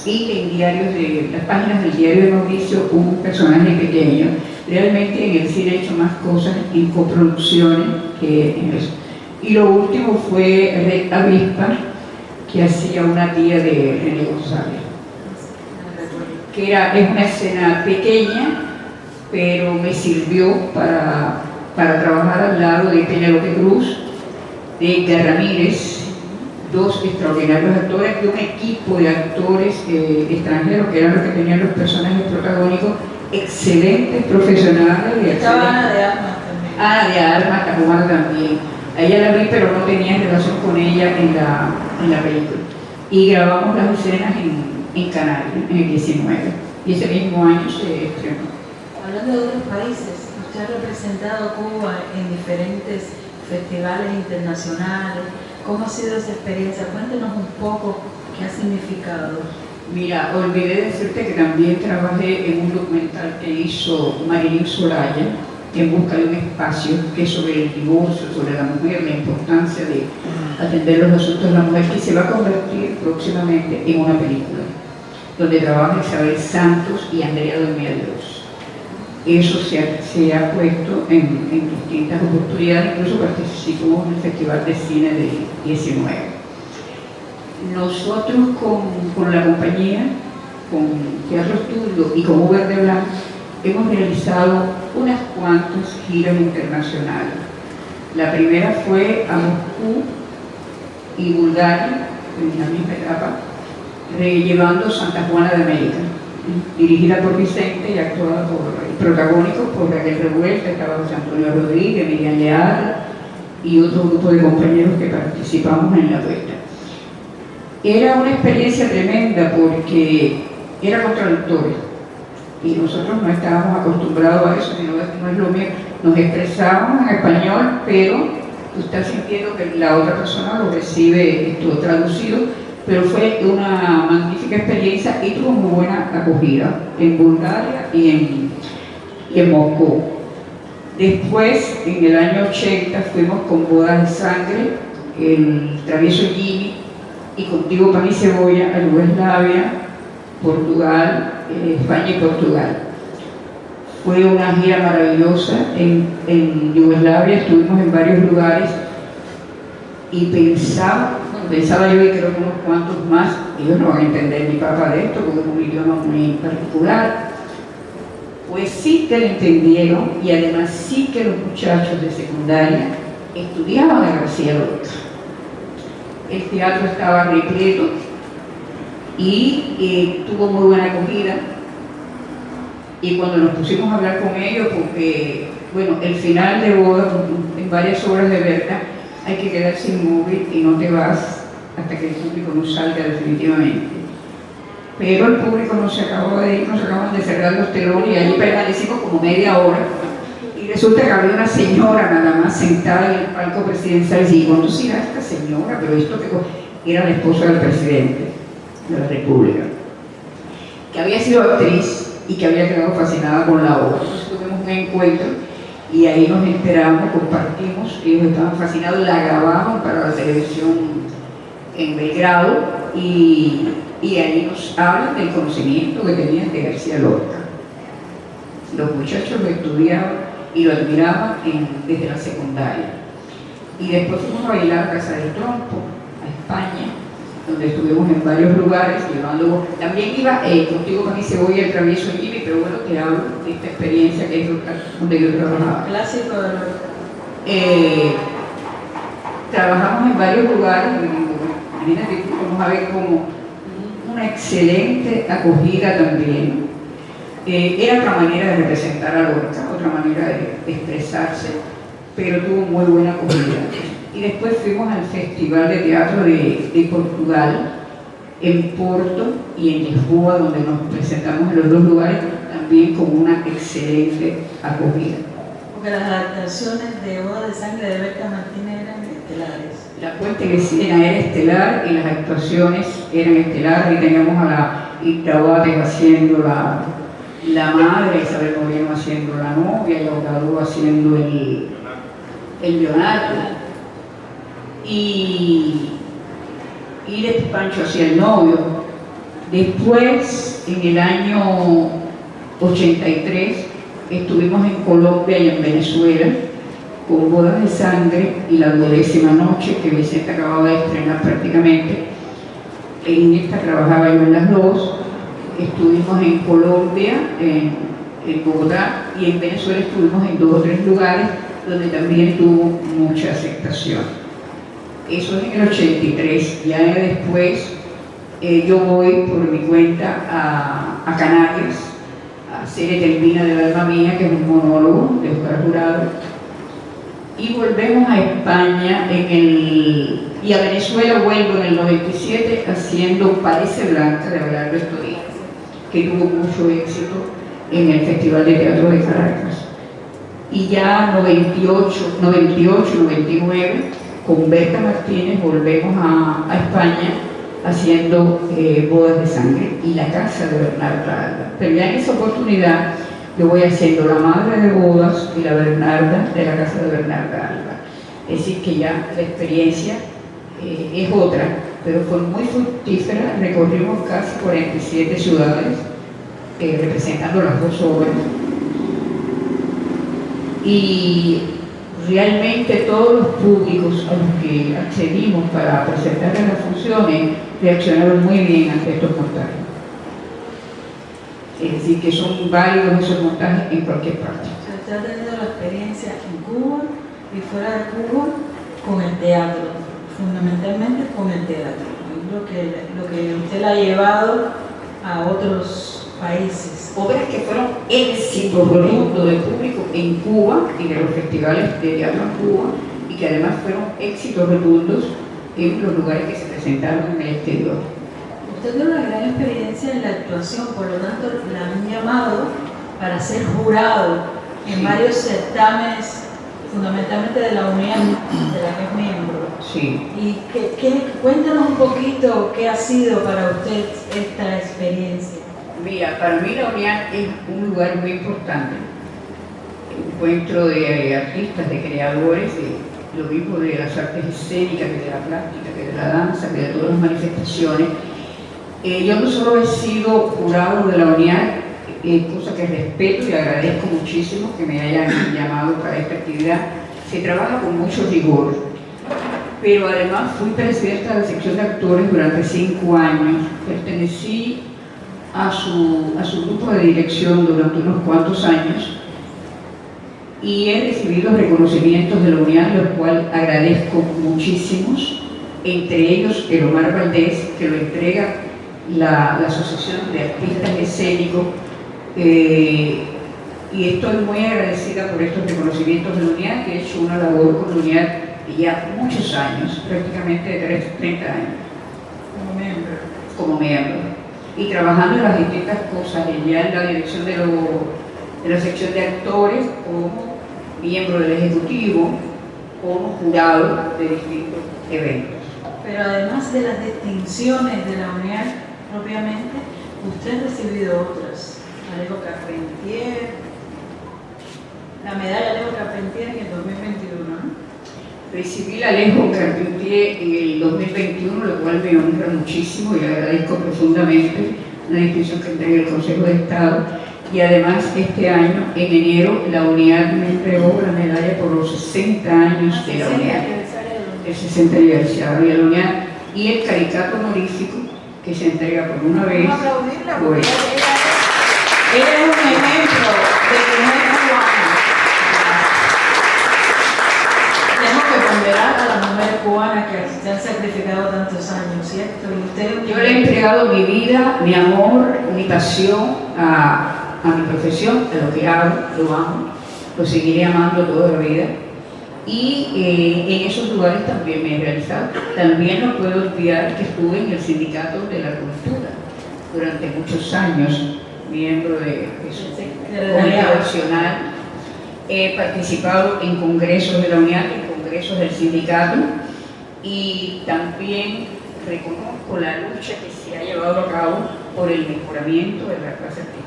en las páginas del diario de Mauricio, un personaje pequeño. Realmente en el cine he hecho más cosas en coproducciones que en eso. Y lo último fue Red Avispa, que hacía una tía de René González, que es una escena pequeña, pero me sirvió para trabajar al lado de Penélope Cruz, de Edgar Ramírez, dos extraordinarios actores y un equipo de actores extranjeros que eran los que tenían los personajes protagónicos, excelentes profesionales. Estaba Ana de Armas también. Ana de Armas, la cubana también. A ella la vi, pero no tenía relación con ella en la película. Y grabamos las escenas en Canarias, en el 19. Y ese mismo año se estrenó. Hablando de otros países, usted ha representado a Cuba en diferentes festivales internacionales. ¿Cómo ha sido esa experiencia? Cuéntenos un poco qué ha significado. Mira, olvidé decirte que también trabajé en un documental que hizo Marilyn Soraya, En busca de un espacio, que es sobre el divorcio, sobre la mujer, la importancia de atender los asuntos de la mujer, que se va a convertir próximamente en una película, donde trabajan Isabel Santos y Andrea Domiados. Eso se ha puesto en distintas oportunidades, incluso participó en el Festival de Cine de 19. Nosotros con la compañía, con Teatro Estudio y con Uber de Blanc, hemos realizado unas cuantas giras internacionales. La primera fue a Moscú y Bulgaria, en la misma etapa, llevando Santa Juana de América, dirigida por Vicente y actuada protagónico por Raquel Revuelta, estaba José Antonio Rodríguez, Miriam Leal y otro grupo de compañeros que participamos en la vuelta. Era una experiencia tremenda porque era contradictoria y nosotros no estábamos acostumbrados a eso, no es lo mismo. Nos expresábamos en español, pero tú estás sintiendo que la otra persona lo recibe todo traducido, pero fue una magnífica experiencia y tuvo muy buena acogida en Bulgaria y en Moscú. Después, en el año 80, fuimos con Bodas de Sangre, el Travieso Jimmy, y Contigo Pan y Cebolla a Yugoslavia, Portugal, España y Portugal. Fue una gira maravillosa. En Yugoslavia estuvimos en varios lugares y pensaba yo y creo que unos cuantos más, ellos no van a entender ni papa de esto porque es un idioma muy particular. Pues sí que lo entendieron y además sí que los muchachos de secundaria estudiaban a García Lorca. El teatro estaba repleto y tuvo muy buena acogida. Y cuando nos pusimos a hablar con ellos, porque, bueno, el final de Boda, en varias obras de Berta, hay que quedarse inmóvil y no te vas hasta que el público no salga definitivamente. Pero el público no se acabó de ir, nos acaban de cerrar los telones y allí permanecimos como media hora. Y resulta que había una señora nada más sentada en el palco presidencial y digo, ¿cuándo será esta señora? Pero esto que era la esposa del presidente de la República, que había sido actriz y que había quedado fascinada con la obra. Entonces tuvimos un encuentro y ahí nos enteramos, compartimos, ellos estaban fascinados, la grababan para la televisión en Belgrado y ahí nos hablan del conocimiento que tenían de García Lorca. Los muchachos lo estudiaban y lo admiraban desde la secundaria. Y después fuimos a bailar a Casa del Trompo, a España, donde estuvimos en varios lugares llevando. También iba Contigo Pan y Cebolla, el Travieso Jimmy, pero bueno, te hablo de esta experiencia que es donde yo trabajaba. Clásico de Lorca. Trabajamos en varios lugares, imagínate, vamos a ver como una excelente acogida también. Era otra manera de representar a Lorca, otra manera de expresarse, pero tuvo muy buena acogida. Y después fuimos al Festival de Teatro de Portugal, en Porto y en Lisboa, donde nos presentamos en los dos lugares, también con una excelente acogida. Porque las adaptaciones de Boda de Sangre de Berta Martínez eran estelares. La Puente de Sirena era estelar y las actuaciones eran estelares, y teníamos a la Ita Bates haciendo la madre, Isabel Moreno haciendo la novia, y Ahogado haciendo el Leonardo. Y después Pancho hacía el novio. Después, en el año 83, estuvimos en Colombia y en Venezuela con Bodas de Sangre y La 12ª Noche, que Vicente acababa de estrenar prácticamente, En esta trabajaba yo en las dos. Estuvimos en Colombia, en Bogotá, y en Venezuela estuvimos en 2 o 3 lugares donde también tuvo mucha aceptación. Eso es en el 83. Ya después yo voy por mi cuenta a Canarias a hacer Etelvina del alma mía, que es un monólogo de Oscar Jurado, y volvemos a España y a Venezuela vuelvo en el 97 haciendo Parece Blanca de Abelardo Estoril, que tuvo mucho éxito en el Festival de Teatro de Caracas. Y ya 98, 99, con Berta Martínez volvemos a España haciendo Bodas de Sangre y La Casa de Bernarda Alba. Pero ya en esa oportunidad yo voy haciendo La Madre de Bodas y La Bernarda de La Casa de Bernarda Alba. Es decir, que ya la experiencia es otra, pero fue muy fructífera. Recorrimos casi 47 ciudades representando las 2 obras. Y realmente todos los públicos a los que accedimos para presentar las funciones reaccionaron muy bien ante estos montajes. Es decir, que son válidos esos montajes en cualquier parte. Usted ha tenido la experiencia en Cuba y fuera de Cuba con el teatro, fundamentalmente con el teatro. Lo que usted la ha llevado a otros países. Obras que fueron éxitos rotundo de público en Cuba y de los festivales de teatro en Cuba, y que además fueron éxitos rotundos en los lugares que se presentaron en el exterior. Usted tiene una gran experiencia en la actuación, por lo tanto la han llamado para ser jurado en varios certámenes, fundamentalmente de la UNIAD, de la que es miembro. Sí. Y cuéntanos un poquito qué ha sido para usted esta experiencia. Mira, para mí la UNIAD es un lugar muy importante. Encuentro de artistas, de creadores, lo mismo de las artes escénicas, que de la plástica, que de la danza, que de todas las manifestaciones. Yo no solo he sido jurado de la UNIAD, cosa que respeto y agradezco muchísimo que me hayan llamado para esta actividad. Se trabaja con mucho rigor, pero además fui presidenta de la sección de actores durante 5 años. Pertenecí a su grupo de dirección durante unos cuantos años y he recibido reconocimientos de la UNIAD, los cuales agradezco muchísimos, entre ellos el Omar Valdés, que lo entrega la Asociación de Artistas Escénicos, y estoy muy agradecida por estos reconocimientos de la UNIAD, que he hecho una labor con la UNIAD ya muchos años, prácticamente de 30 años como miembro, y trabajando en las distintas cosas, ya en la dirección de la sección de actores, como miembro del Ejecutivo, como jurado de distintos eventos. Pero además de las distinciones de la UNIAD propiamente, usted ha recibido otras. Alejo Carpentier, la medalla Alejo Carpentier en el 2021, ¿no? Recibí la Alejo Carpentier en el 2021, lo cual me honra muchísimo y agradezco profundamente, una distinción que entrega el Consejo de Estado. Y además este año, en enero, la UNIAD me entregó la medalla por los 60 años de la UNIAD, el 60 aniversario de la UNIAD, y el caricato honorífico que se entrega por una vez. Vamos a aplaudirla por porque ella es un ejemplo de que no es cubana. Tenemos que ponderar a las mujeres cubanas que se han sacrificado tantos años, ¿cierto? Y usted, yo le he entregado mi vida, mi amor, mi pasión a mi profesión, a lo que hago, lo amo, lo seguiré amando toda la vida. Y en esos lugares también me he realizado. También no puedo olvidar que estuve en el Sindicato de la Cultura durante muchos años, miembro de su Comité Nacional. He participado en congresos de la UNIAD, en congresos del sindicato, y también reconozco la lucha que se ha llevado a cabo por el mejoramiento de la clase artística.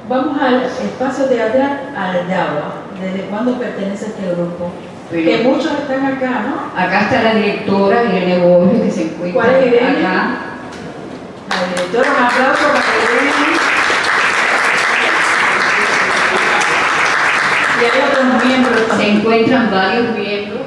vamos al espacio teatral Aldaba. ¿Desde cuándo pertenece a este grupo? Pero que muchos están acá, ¿no? acá está la directora Irene Borges, que se encuentra ¿Cuál es Irene? acá. La directora, un aplauso para Irene. Y hay otros miembros. Se encuentran varios miembros,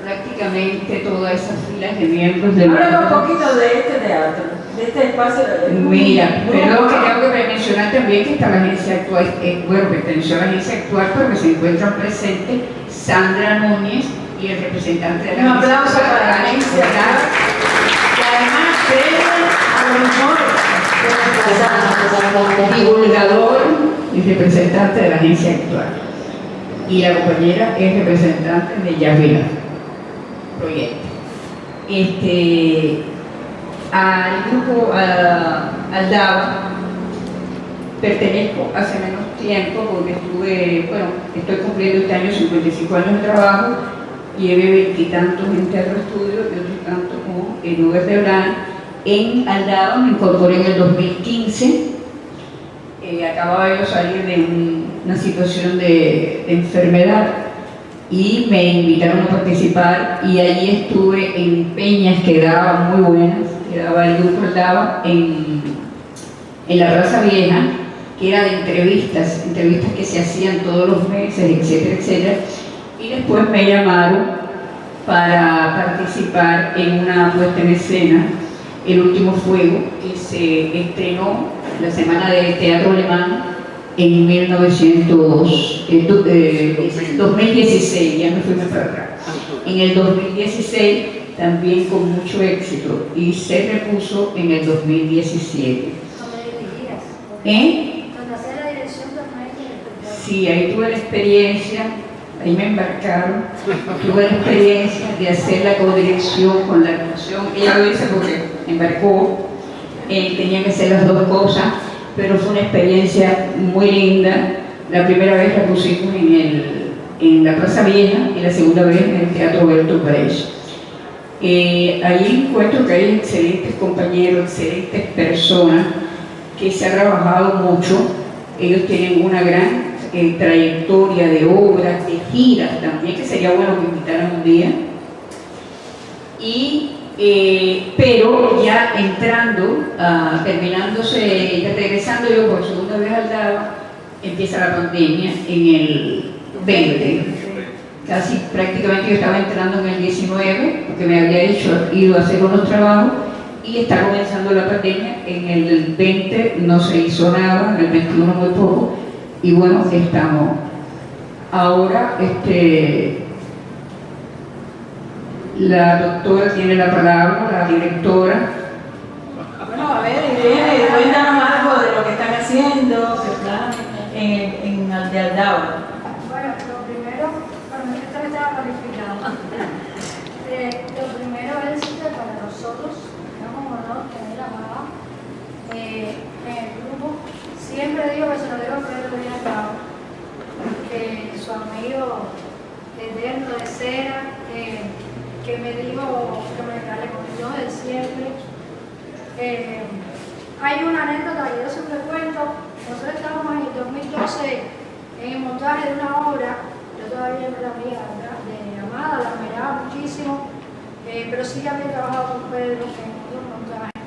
prácticamente prácticamente todas esas filas de miembros del Háblame un poquito de este teatro, de este espacio. Mira, perdón, que tengo que mencionar también que está la agencia actual, bueno, perteneció a la agencia actual, pero que se encuentran presentes Sandra Núñez y el representante de la Un agencia aplauso actual, para la agencia actual, que además premia a lo mejor divulgador y representante de la agencia actual. Y la compañera es representante de Yavila Proyecto. Al grupo Aldaba pertenezco hace menos tiempo porque estoy cumpliendo este año 55 años de trabajo, llevé 20 y tantos en Teatro Estudio y otros tantos como en Uber de Blanc. En Aldaba me incorporé en el 2015. Acababa yo de salir de una situación de enfermedad y me invitaron a participar y allí estuve en peñas que daban muy buenas, que daba el grupo Aldaba en la Plaza Vieja, que era de entrevistas que se hacían todos los meses, etcétera, etcétera, y después me llamaron para participar en una puesta en escena, El Último Fuego, que se estrenó la Semana de Teatro Alemán en 2016, ya me fui más para atrás. En el 2016 también con mucho éxito y se repuso en el 2017. Sí, ahí tuve la experiencia, ahí me embarcaron, tuve la experiencia de hacer la codirección con la actuación. Ella lo dice porque embarcó, tenía que hacer las dos cosas, pero fue una experiencia muy linda. La primera vez la pusimos en la Plaza Vieja y la segunda vez en el Teatro Bertolt Brecht. Ahí encuentro que hay excelentes compañeros, excelentes personas que se ha trabajado mucho. Ellos tienen una gran trayectoria de obras, de giras también, que sería bueno que invitaran un día. Pero ya entrando, terminándose, ya regresando yo por segunda vez al Aldaba, empieza la pandemia en el 20. Casi prácticamente yo estaba entrando en el 19, porque me había ido a hacer unos trabajos, y está comenzando la pandemia. En el 20 no se hizo nada, en el 21 muy poco, y bueno, estamos ahora. La doctora tiene la palabra, la directora. Bueno, a ver, Irene, cuéntanos algo de lo que están haciendo en de Aldaba. Bueno, lo primero, bueno, esto no estaba calificado. Lo primero es que para nosotros es un honor tener a Amada en el grupo. Siempre digo que se lo digo a Pedro Díaz Bravo, que su amigo eterno de cera, que me dijo, que me reconoció de siempre. Hay una anécdota que yo siempre cuento. Nosotros estábamos en el 2012 en el montaje de una obra. Yo todavía no la veía de Amada, la admiraba muchísimo, pero sí había trabajado con Pedro en otros montajes.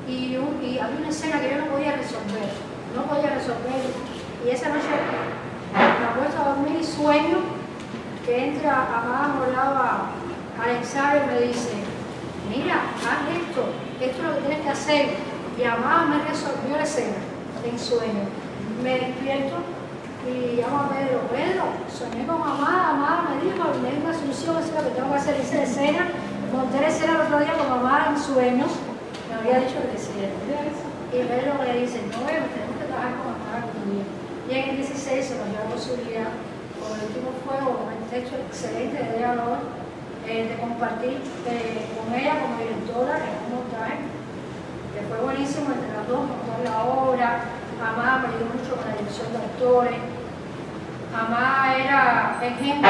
Y había una escena que yo no podía resolver, y esa noche me acuesto a dormir y sueño que entra Amada Morava al ensayo y me dice: mira, haz esto es lo que tienes que hacer. Y Amada me resolvió la escena en sueño. Me despierto y llamo a Pedro: soñé con Amada me dijo, me dio una solución, eso es lo que tengo que hacer, hice la escena, monté la escena el otro día con Amada en sueños, me había dicho que decía. Y Pedro me dice: no, tenemos que trabajar con Amada un día. Y en el 16 se nos dio la posibilidad, con El Último Fuego, con el texto excelente de Leonor, de compartir con ella como directora en un montaje que fue buenísimo entre las dos, montar la obra. Amada me ayudó mucho con la dirección de actores. Amada era ejemplo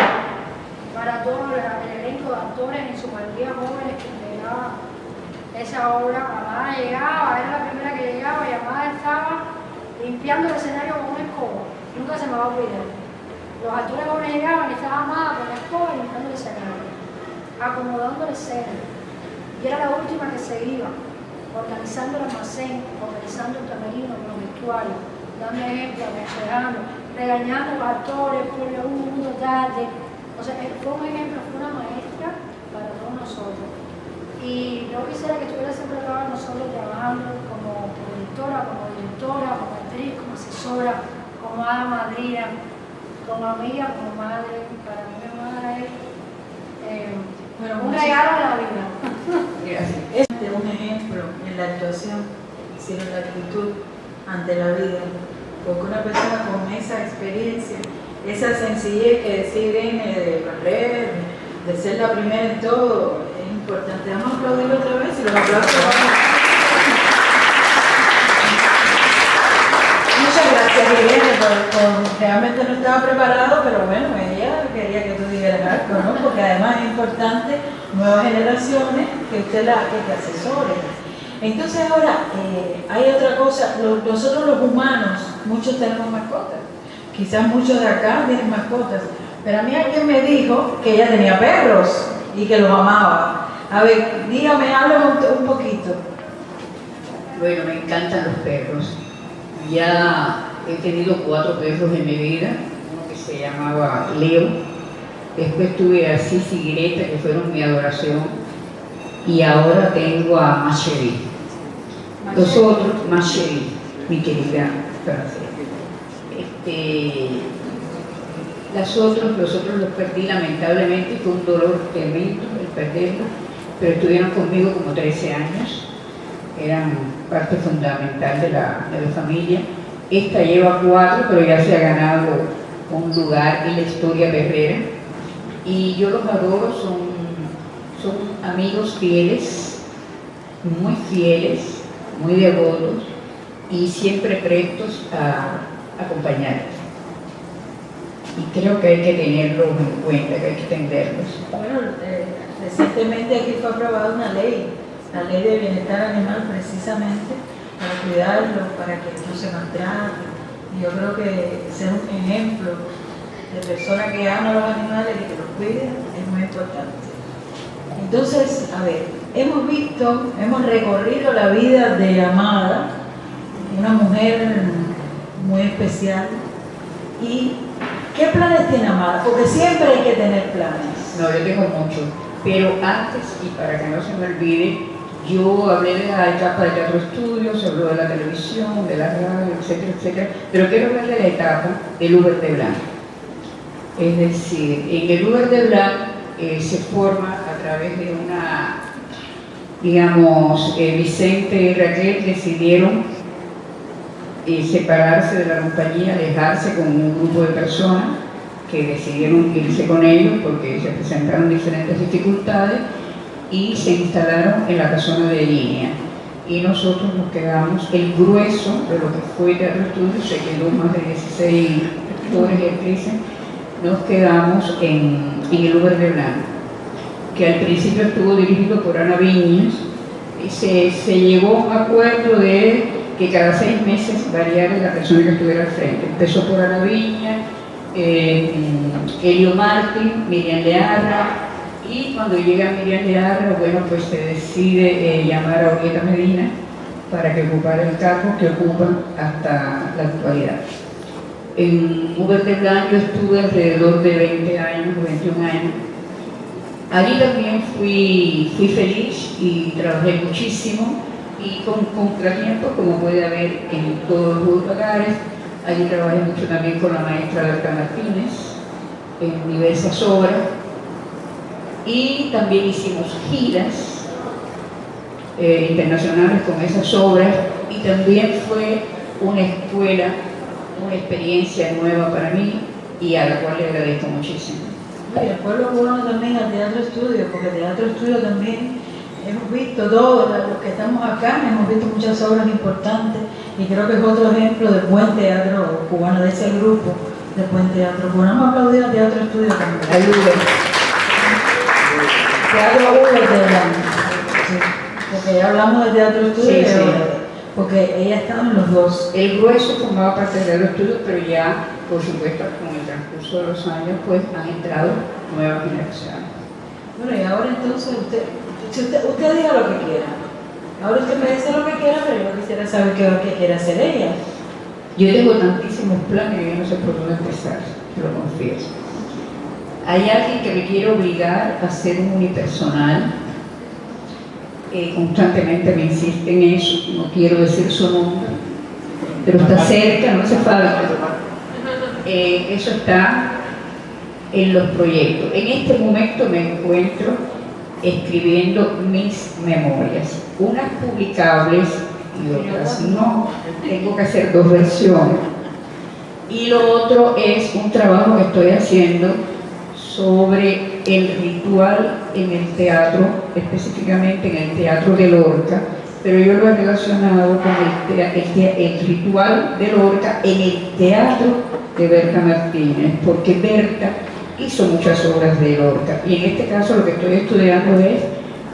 para todo el elenco de actores en su mayoría jóvenes que integraban esa obra. Amada llegaba, era la primera que llegaba, y Amada estaba limpiando el escenario con una escoba. Nunca se me va a olvidar. Los actores jóvenes llegaban y estaba Amada con la escoba limpiando el escenario, acomodando la escena. Y era la última que se iba, organizando el almacén, organizando el camerino con los vestuarios, dando ejemplo, aconsejando, regañando a los actores por un minuto tarde. O sea, fue un ejemplo, fue una maestra siempre estaba nosotros trabajando como productora, como directora, como actriz, como asesora, como hada madrina, como amiga, como madre. Para mí mi madre es un regalo de la vida. Gracias. Este es un ejemplo en la actuación, sino en la actitud ante la vida. Porque una persona con esa experiencia, esa sencillez que decir viene de correr, de ser la primera en todo, es importante. Vamos a aplaudir otra vez y los aplausos van. Muchas gracias, Irene, realmente no estaba preparado, pero bueno, ella quería que tú dijeras algo, ¿no? Porque además es importante nuevas generaciones que usted que te asesoren. Entonces ahora, hay otra cosa, nosotros los humanos, muchos tenemos mascotas, quizás muchos de acá tienen mascotas, pero a mí alguien me dijo que ella tenía perros y que los amaba. A ver, dígame, háblame un poquito. Bueno, me encantan los perros. Ya he tenido 4 perros en mi vida, uno que se llamaba Leo, después tuve a Sisi y Greta, que fueron mi adoración, y ahora tengo a Macheri. Los otros, Macheri, mi querida francesa. Los otros los perdí lamentablemente, fue un dolor tremendo el perderlos, pero estuvieron conmigo como 13 años. Eran parte fundamental de la familia. Esta lleva 4, pero ya se ha ganado un lugar en la historia perrera. Y yo los adoro, son amigos fieles, muy devotos y siempre prestos a acompañarnos. Y creo que hay que tenerlos en cuenta, que hay que entenderlos. Bueno, recientemente aquí fue aprobada una ley, la ley de bienestar animal, precisamente para cuidarlos, para que no se maltraten. Y yo creo que ser un ejemplo de persona que ama a los animales y que los cuide es muy importante. Entonces, a ver, hemos recorrido la vida de Amada, una mujer muy especial. ¿Y qué planes tiene Amada? Porque siempre hay que tener planes. No, yo tengo mucho, pero antes, y para que no se me olvide, yo hablé de la etapa de teatro estudios, se habló de la televisión, de la radio, etcétera, etcétera, pero quiero hablar de la etapa del Uber de Blanc. Es decir, en el Uber de Blanc se forma a través de una, digamos, Vicente y Raquel decidieron separarse de la compañía, alejarse con un grupo de personas que decidieron irse con ellos porque se presentaron diferentes dificultades y se instalaron en la casona de línea. Y nosotros nos quedamos, el grueso de lo que fue Teatro Estudios, se quedó más de 16 actores y actrices, nos quedamos en el Uber de Blanc, que al principio estuvo dirigido por Ana Viñas, y se llegó a un acuerdo de que cada 6 meses variara la persona que estuviera al frente. Empezó por Ana Viñas, Elio Martín, Miriam Learra, y cuando llega Miriam Learra, bueno, pues se decide llamar a Orieta Medina para que ocupara el cargo que ocupa hasta la actualidad. En Uber de Blanc yo estuve alrededor de 20 años, 21 años. Allí también fui feliz y trabajé muchísimo y con contratiempos, como puede haber en todos los lugares. Allí trabajé mucho también con la maestra Berta Martínez en diversas obras y también hicimos giras internacionales con esas obras y también fue una escuela, una experiencia nueva para mí y a la cual le agradezco muchísimo. Y después lo bueno también al Teatro Estudio, porque Teatro Estudio también hemos visto, todos los que estamos acá, hemos visto muchas obras importantes y creo que es otro ejemplo de buen teatro cubano, de ese grupo de buen teatro cubano. Vamos a aplaudir al Teatro Estudio también. Ayúdenme. Teatro Uber de Blanc, sí, porque ya hablamos de Teatro Estudio, Sí, sí. porque ella estaba en los dos. El grueso formaba parte del Teatro Estudios, pero ya, por supuesto, con el transcurso de los años, pues han entrado nuevas generaciones. Bueno, y ahora entonces usted diga lo que quiera. Ahora usted me dice lo que quiera, pero yo quisiera saber qué quiere hacer ella. Yo tengo tantísimos planes que yo no sé por dónde empezar, te lo confieso. Hay alguien que me quiere obligar a hacer un unipersonal constantemente me insiste en eso, no quiero decir su nombre, pero está cerca, no hace falta. Eso está en los proyectos. En este momento me encuentro escribiendo mis memorias, unas publicables y otras no. Tengo que hacer 2 versiones. Y lo otro es un trabajo que estoy haciendo sobre el ritual en el teatro, específicamente en el teatro de Lorca, pero yo lo he relacionado con el ritual de Lorca en el teatro de Berta Martínez, porque Berta hizo muchas obras de Lorca, y en este caso lo que estoy estudiando es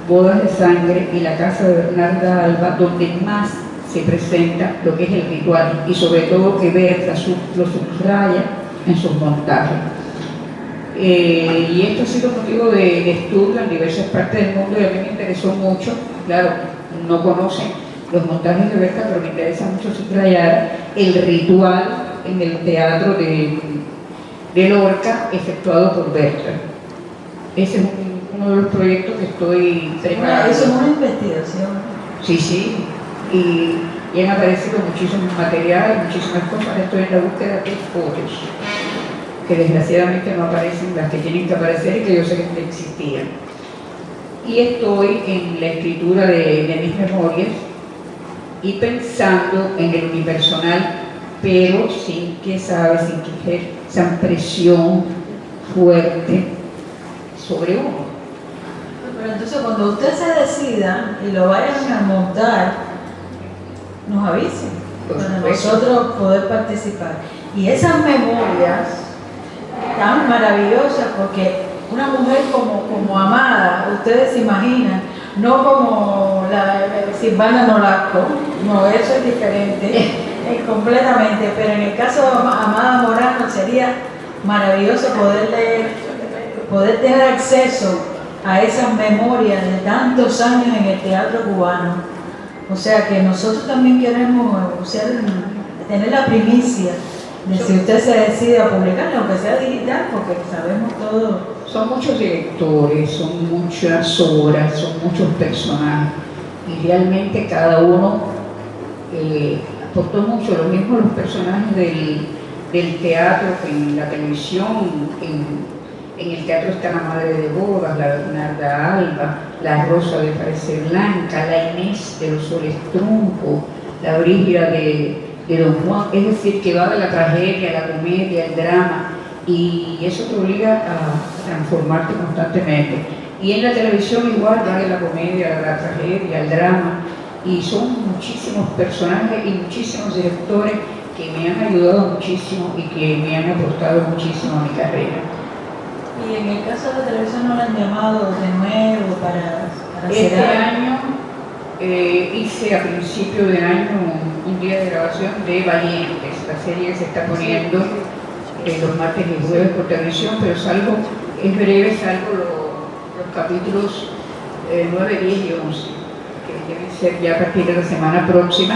Bodas de Sangre y la casa de Bernarda Alba, donde más se presenta lo que es el ritual, y sobre todo que Berta lo subraya en sus montajes. Y esto ha sido motivo de estudio en diversas partes del mundo, y a mí me interesó mucho. Claro, no conocen los montajes de Berta, pero me interesa mucho subrayar el ritual en el teatro de Lorca efectuado por Berta. Ese es uno de los proyectos que estoy preparando. Eso es una investigación. Sí, y han aparecido muchísimos materiales, muchísimas cosas. Estoy en la búsqueda de fotos que desgraciadamente no aparecen, las que tienen que aparecer y que yo sé que existían. Y estoy en la escritura de mis memorias y pensando en el unipersonal, pero sin que esa presión fuerte sobre uno. Pero entonces cuando usted se decida y lo vayan a montar, nos avisen para nosotros poder participar. Y esas memorias tan maravillosas, porque una mujer como Amada, ustedes se imaginan, no como la Silvana Nolasco, no, eso es diferente, completamente, pero en el caso de Amada Morano sería maravilloso poder leer, poder tener acceso a esas memorias de tantos años en el teatro cubano. O sea que nosotros también queremos tener la primicia de si usted se decide a publicarlo, aunque sea digital, porque sabemos todo. Son muchos directores, son muchas obras, son muchos personajes, y realmente cada uno aportó mucho. Lo mismo los personajes del teatro, en la televisión, en el teatro está la Madre de Bodas, la Bernarda Alba, la Rosa de Parece Blanca, la Inés de los Soles Trunco, la Brígida de Don Juan, es decir, que va de la tragedia, la comedia, el drama, y eso te obliga a transformarte constantemente. Y en la televisión igual va de la comedia, la tragedia, el drama, y son muchísimos personajes y muchísimos directores que me han ayudado muchísimo y que me han aportado muchísimo a mi carrera. Y en el caso de la televisión no la han llamado de nuevo para este año hice a principio de año un día de grabación de Valientes, la serie que se está poniendo los martes y jueves por televisión, pero es breve, salvo los capítulos 9, 10 y 11, que deben ser ya a partir de la semana próxima.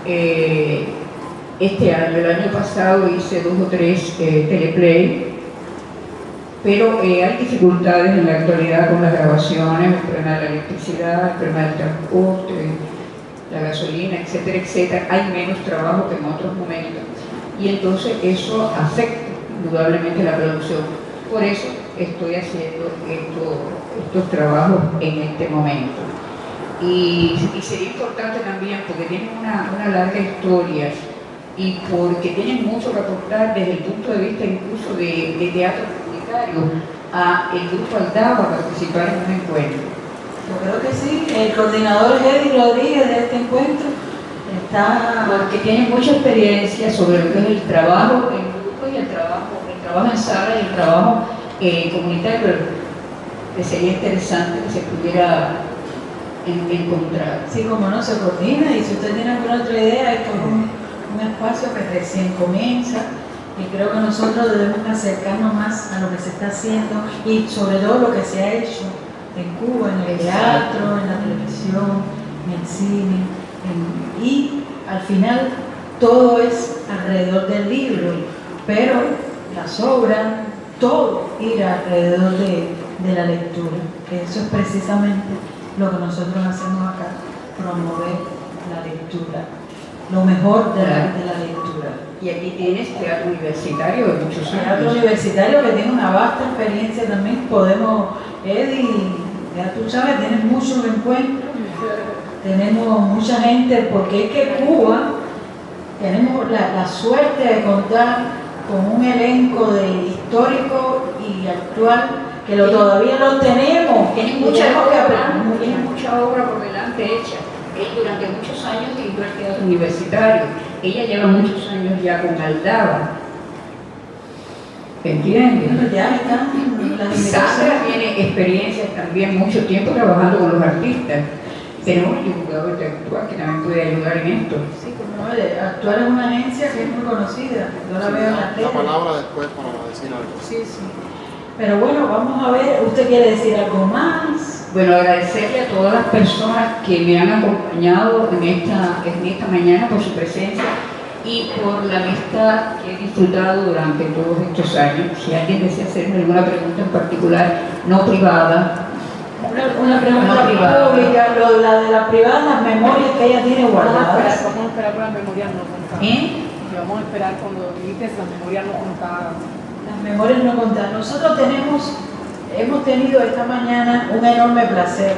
Este año, el año pasado hice 2 o 3 teleplay, pero hay dificultades en la actualidad con las grabaciones, el problema de la electricidad, el problema del transporte, la gasolina, etcétera, etcétera. Hay menos trabajo que en otros momentos, y entonces eso afecta indudablemente la producción. Por eso estoy haciendo estos trabajos en este momento. Y sería importante también porque tienen una larga historia y porque tienen mucho que aportar desde el punto de vista incluso de teatro comunitario a el grupo Aldaba a participar en un encuentro. Yo creo que sí, el coordinador Eddie Rodríguez de este encuentro está... Porque tiene mucha experiencia sobre lo que es el trabajo en grupo y el trabajo en sala y el trabajo comunitario, pero que sería interesante que se pudiera encontrar. Sí, como no, se coordina, y si usted tiene alguna otra idea, esto es un espacio que recién comienza, y creo que nosotros debemos acercarnos más a lo que se está haciendo y sobre todo lo que se ha hecho en Cuba, en el teatro, en la televisión, en el cine, y al final todo es alrededor del libro, pero las obras, todo gira alrededor de la lectura, que eso es precisamente lo que nosotros hacemos acá, promover la lectura, lo mejor de la lectura. Y aquí tienes teatro universitario de muchos años. Teatro universitario que tiene una vasta experiencia también. Podemos, Eddie, ya tú sabes, tienes muchos encuentros, tenemos mucha gente, porque es que Cuba, tenemos la suerte de contar con un elenco de histórico y actual que todavía lo tenemos. Tienen mucha obra por delante hecha. Él durante muchos años dirigió el teatro universitario. Ella lleva muchos años ya con Aldaba. ¿Entiendes? Bueno, ya están las Sandra tiene experiencia también, mucho tiempo trabajando con los artistas. Tenemos un divulgador de actuar que también puede ayudar en esto. Sí, como actual es una agencia que es muy conocida. Yo la veo en la tele. La palabra después para decir algo. Sí, sí. Pero bueno, vamos a ver, ¿usted quiere decir algo más? Bueno, agradecerle a todas las personas que me han acompañado en esta mañana por su presencia y por la amistad que he disfrutado durante todos estos años. Si alguien desea hacerme alguna pregunta en particular, no privada. Una pregunta pública, la de la privada, las memorias que ella tiene guardadas. Vamos a esperar por las memorias no contadas. Y vamos a esperar cuando dices las memorias no contadas. Las memorias no contadas. Nosotros hemos tenido esta mañana un enorme placer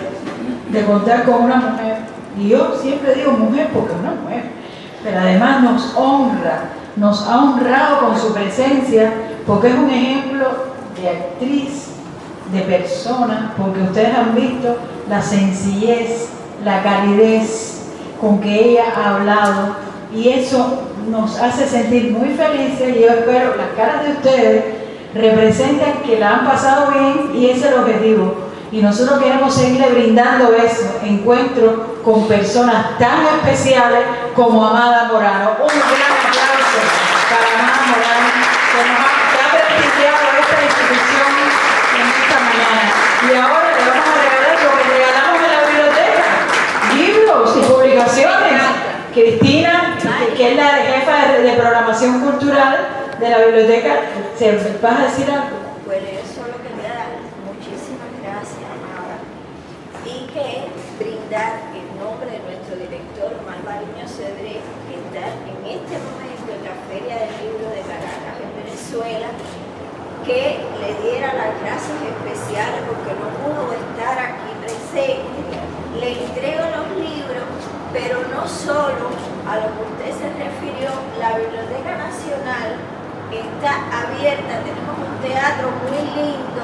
de contar con una mujer, y yo siempre digo mujer porque es una mujer, pero además nos ha honrado con su presencia, porque es un ejemplo de actriz, de persona, porque ustedes han visto la sencillez, la calidez con que ella ha hablado, y eso nos hace sentir muy felices, y yo espero las caras de ustedes representan que la han pasado bien, y ese es el objetivo. Y nosotros queremos seguirle brindando eso, encuentros con personas tan especiales como Amada Morano. Un gran aplauso para Amada Morano, que ha prestigiado esta institución en esta mañana. Y ahora le vamos a regalar lo que regalamos en la biblioteca: libros y publicaciones. Cristina, que es la jefa de programación cultural de la biblioteca, ¿vas a decir algo? Bueno, yo solo quería dar muchísimas gracias, Amada, y que brindar en nombre de nuestro director Omar Bariño Cedré, que está en este momento en la Feria del Libro de Caracas, en Venezuela, que le diera las gracias especiales porque no pudo estar aquí presente. Le entrego los libros, pero no solo a lo que usted se refirió. La Biblioteca Nacional está abierta, tenemos un teatro muy lindo,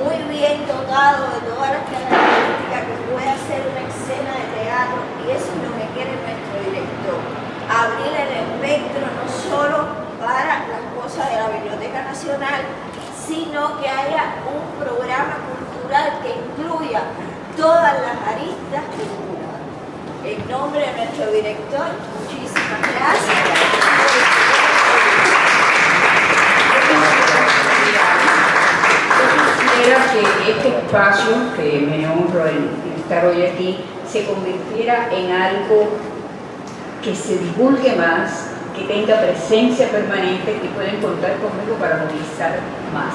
muy bien dotado de todas las características que puede hacer una escena de teatro, y eso es lo que quiere nuestro director: abrir el espectro no solo para las cosas de la Biblioteca Nacional, sino que haya un programa cultural que incluya todas las aristas culturales. En nombre de nuestro director, muchísimas gracias. Quisiera que este espacio, que me honro en estar hoy aquí, se convirtiera en algo que se divulgue más, que tenga presencia permanente, que pueden contar conmigo para movilizar más.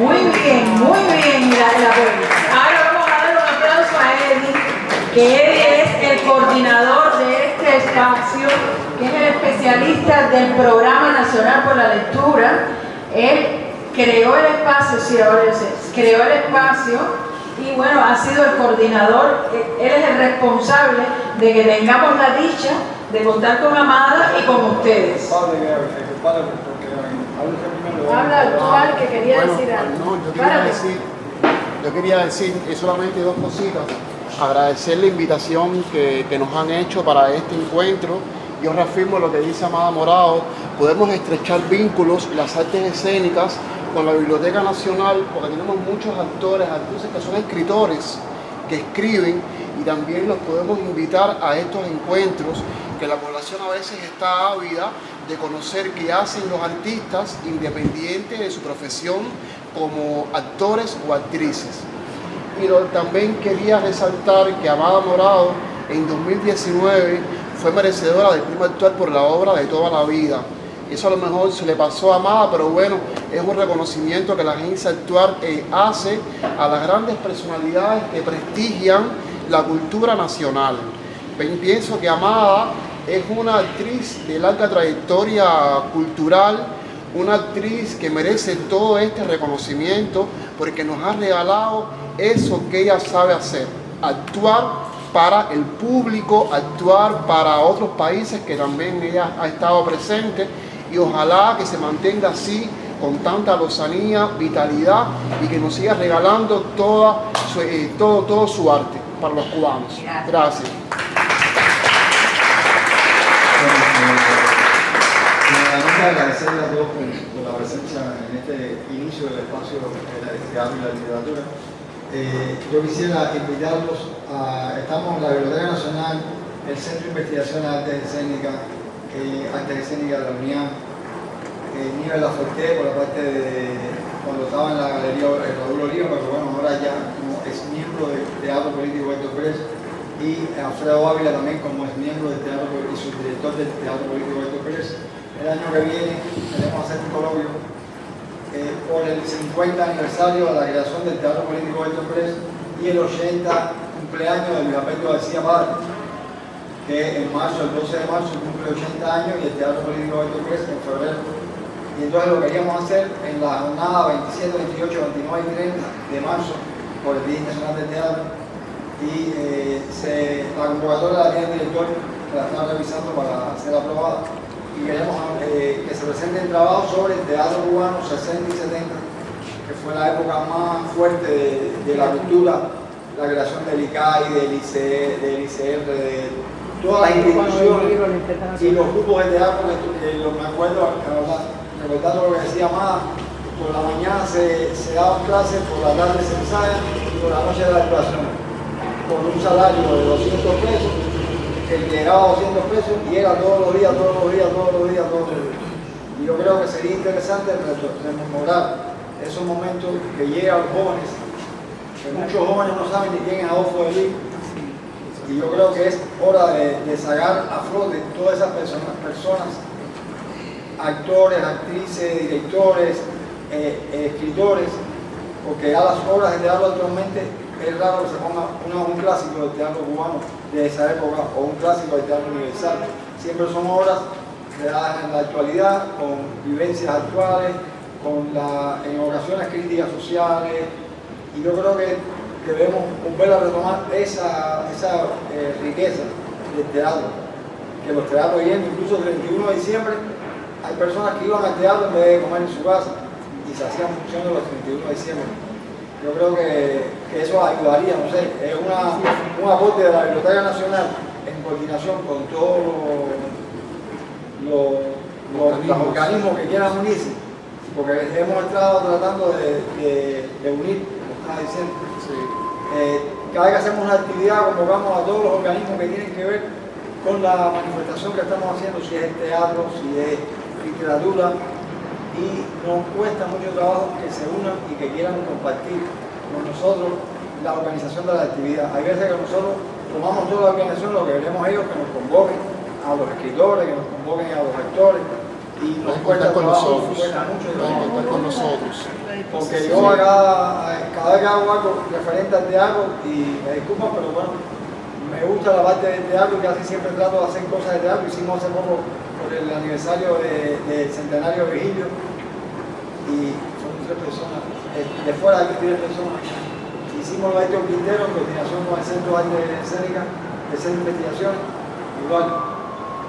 Muy bien, muy bien. Ahora vamos a darle un aplauso a Eddie, que Eddie es el coordinador de este espacio, que es el especialista del Programa Nacional por la Lectura. Él creó el espacio, sí, ahora creó el espacio, y bueno, ha sido el coordinador. Él es el responsable de que tengamos la dicha de contar con Amada y con ustedes. Habla actual, que quería decir algo. No, yo quería decir solamente dos cositas. Agradecer la invitación que nos han hecho para este encuentro. Yo reafirmo lo que dice Amada Morado: podemos estrechar vínculos, las artes escénicas, con la Biblioteca Nacional, porque tenemos muchos actores, actrices que son escritores, que escriben, y también los podemos invitar a estos encuentros, que la población a veces está ávida de conocer qué hacen los artistas, independientes de su profesión, como actores o actrices. Pero también quería resaltar que Amada Morado en 2019 fue merecedora del premio actual por la obra de Toda la Vida. Eso a lo mejor se le pasó a Amada, pero bueno, es un reconocimiento que la agencia Actuar hace a las grandes personalidades que prestigian la cultura nacional. Pienso que Amada es una actriz de larga trayectoria cultural, una actriz que merece todo este reconocimiento porque nos ha regalado eso que ella sabe hacer, actuar para el público, actuar para otros países que también ella ha estado presente, y ojalá que se mantenga así con tanta lozanía, vitalidad, y que nos siga regalando todo su arte para los cubanos. Gracias. Agradecerles a todos por la presencia en este inicio del espacio del teatro y la literatura. Yo quisiera invitarlos estamos en la Biblioteca Nacional, el Centro de Investigación de Artes Escénicas de la UNIAM, Nível Laferte por la parte de cuando estaba en la Galería Raúl Oliva, pero bueno, ahora ya como es miembro del Teatro Político Héctor Pérez, y Alfredo Ávila también como es miembro del Teatro y subdirector del Teatro Político Héctor Pérez. El año que viene tenemos hacer un coloquio por el 50 aniversario de la creación del Teatro Político Héctor Pérez y el 80 cumpleaños de Luis Alberto García Padre, que en marzo, el 12 de marzo, cumple 80 años, y el Teatro Político Héctor Pérez en febrero. Y entonces lo queríamos hacer en la jornada 27, 28, 29 y 30 de marzo por el Día Internacional del Teatro. Y la convocatoria la tiene el director, que la está revisando para ser aprobada. Y queremos que se presenten trabajos sobre el teatro cubano 60 y 70, que fue la época más fuerte de la cultura, la creación del ICAI, del ICR, de todas las instituciones y los grupos de teatro, me acuerdo, recordando lo que decía Amada, por la mañana se daban clases, por la tarde se ensayan y por la noche de la actuación, con un salario de 200 pesos, que llegaba a 200 pesos y era todos los días. Y yo creo que sería interesante rememorar esos momentos que llegan los jóvenes, que muchos jóvenes no saben ni quién es Adolfo de Lee. Y yo creo que es hora de sacar a flote todas esas personas, actores, actrices, directores, escritores, porque a las obras de teatro actualmente es raro que se ponga un clásico del teatro cubano de esa época o un clásico del teatro universal. Siempre son obras creadas en la actualidad, con vivencias actuales, en ocasiones críticas sociales, y yo creo que debemos volver a retomar esa riqueza del teatro, que los teatros yendo, incluso el 31 de diciembre, hay personas que iban al teatro en vez de comer en su casa y se hacían funciones los 31 de diciembre. Yo creo que eso ayudaría, no sé, es un aporte de la Biblioteca Nacional en coordinación con todos los organismos que quieran unirse, porque hemos estado tratando de unir, como estaba diciendo. Cada vez que hacemos una actividad convocamos a todos los organismos que tienen que ver con la manifestación que estamos haciendo, si es teatro, si es literatura, y nos cuesta mucho trabajo que se unan y que quieran compartir con nosotros la organización de la actividad. Hay veces que nosotros tomamos toda la organización, lo que queremos ellos que nos convoquen a los escritores, que nos convoquen a los actores, y nos cuesta trabajo, nos cuesta mucho con nosotros. Porque yo cada vez que hago algo referente al teatro, y me disculpan, pero bueno, me gusta la parte del teatro y casi siempre trato de hacer cosas de teatro. Hicimos hace poco por el aniversario del centenario de Virgilio y fueron 3 personas, de fuera de aquí 3 personas. Hicimos los Héctor Quintero en coordinación con el Centro de Arte Escénica, el Centro de Investigaciones, igual.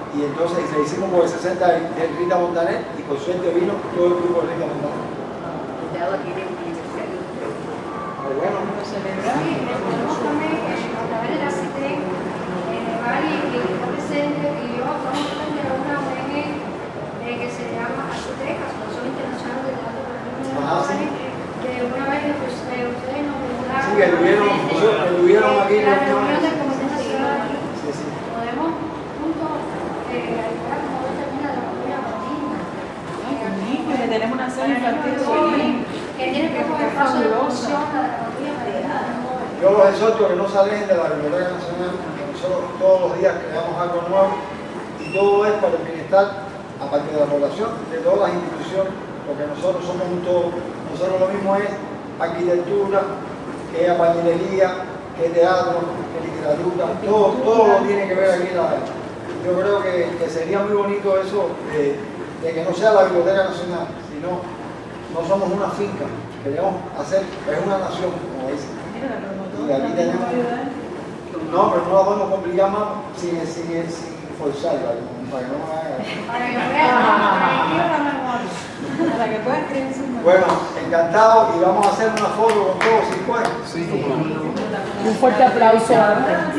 Y entonces le hicimos por el 60 de Rita Montaner y con suerte vino todo el grupo de Rita Montaner. Bueno, Sí, tenemos también a través de la CITEC, Bari, que está presente, y yo estamos frente a una ONG que se llama ACITEC, Asociación Internacional de Teatro para Niños y Jóvenes, que una vez ustedes nos preguntaron. Sí, que tuvieron aquí la reunión del Comité Nacional. Sí. Podemos juntos ayudar a cómo termina la familia patina. Que tenemos una sala infantil Que tiene que ver espacio de función a la familia patina. Yo los exhorto que no se alejen de la Biblioteca Nacional, porque nosotros todos los días creamos algo nuevo y todo es para el bienestar, aparte de la población, de todas las instituciones, porque nosotros somos un todo. Nosotros lo mismo es arquitectura, que es albañilería, que es teatro, que es literatura, todo lo tiene que ver aquí. Yo creo que sería muy bonito eso de que no sea la Biblioteca Nacional, sino no somos una finca, queremos hacer, es una nación, como dicen. Y aquí tenemos, no, pero no la podemos complicar más sin forzarla, para que no me haga. Para que pueda escribir su nombre. Bueno, encantado y vamos a hacer una foto con todos, si pueden. Sí, como no. Un fuerte aplauso. Gracias.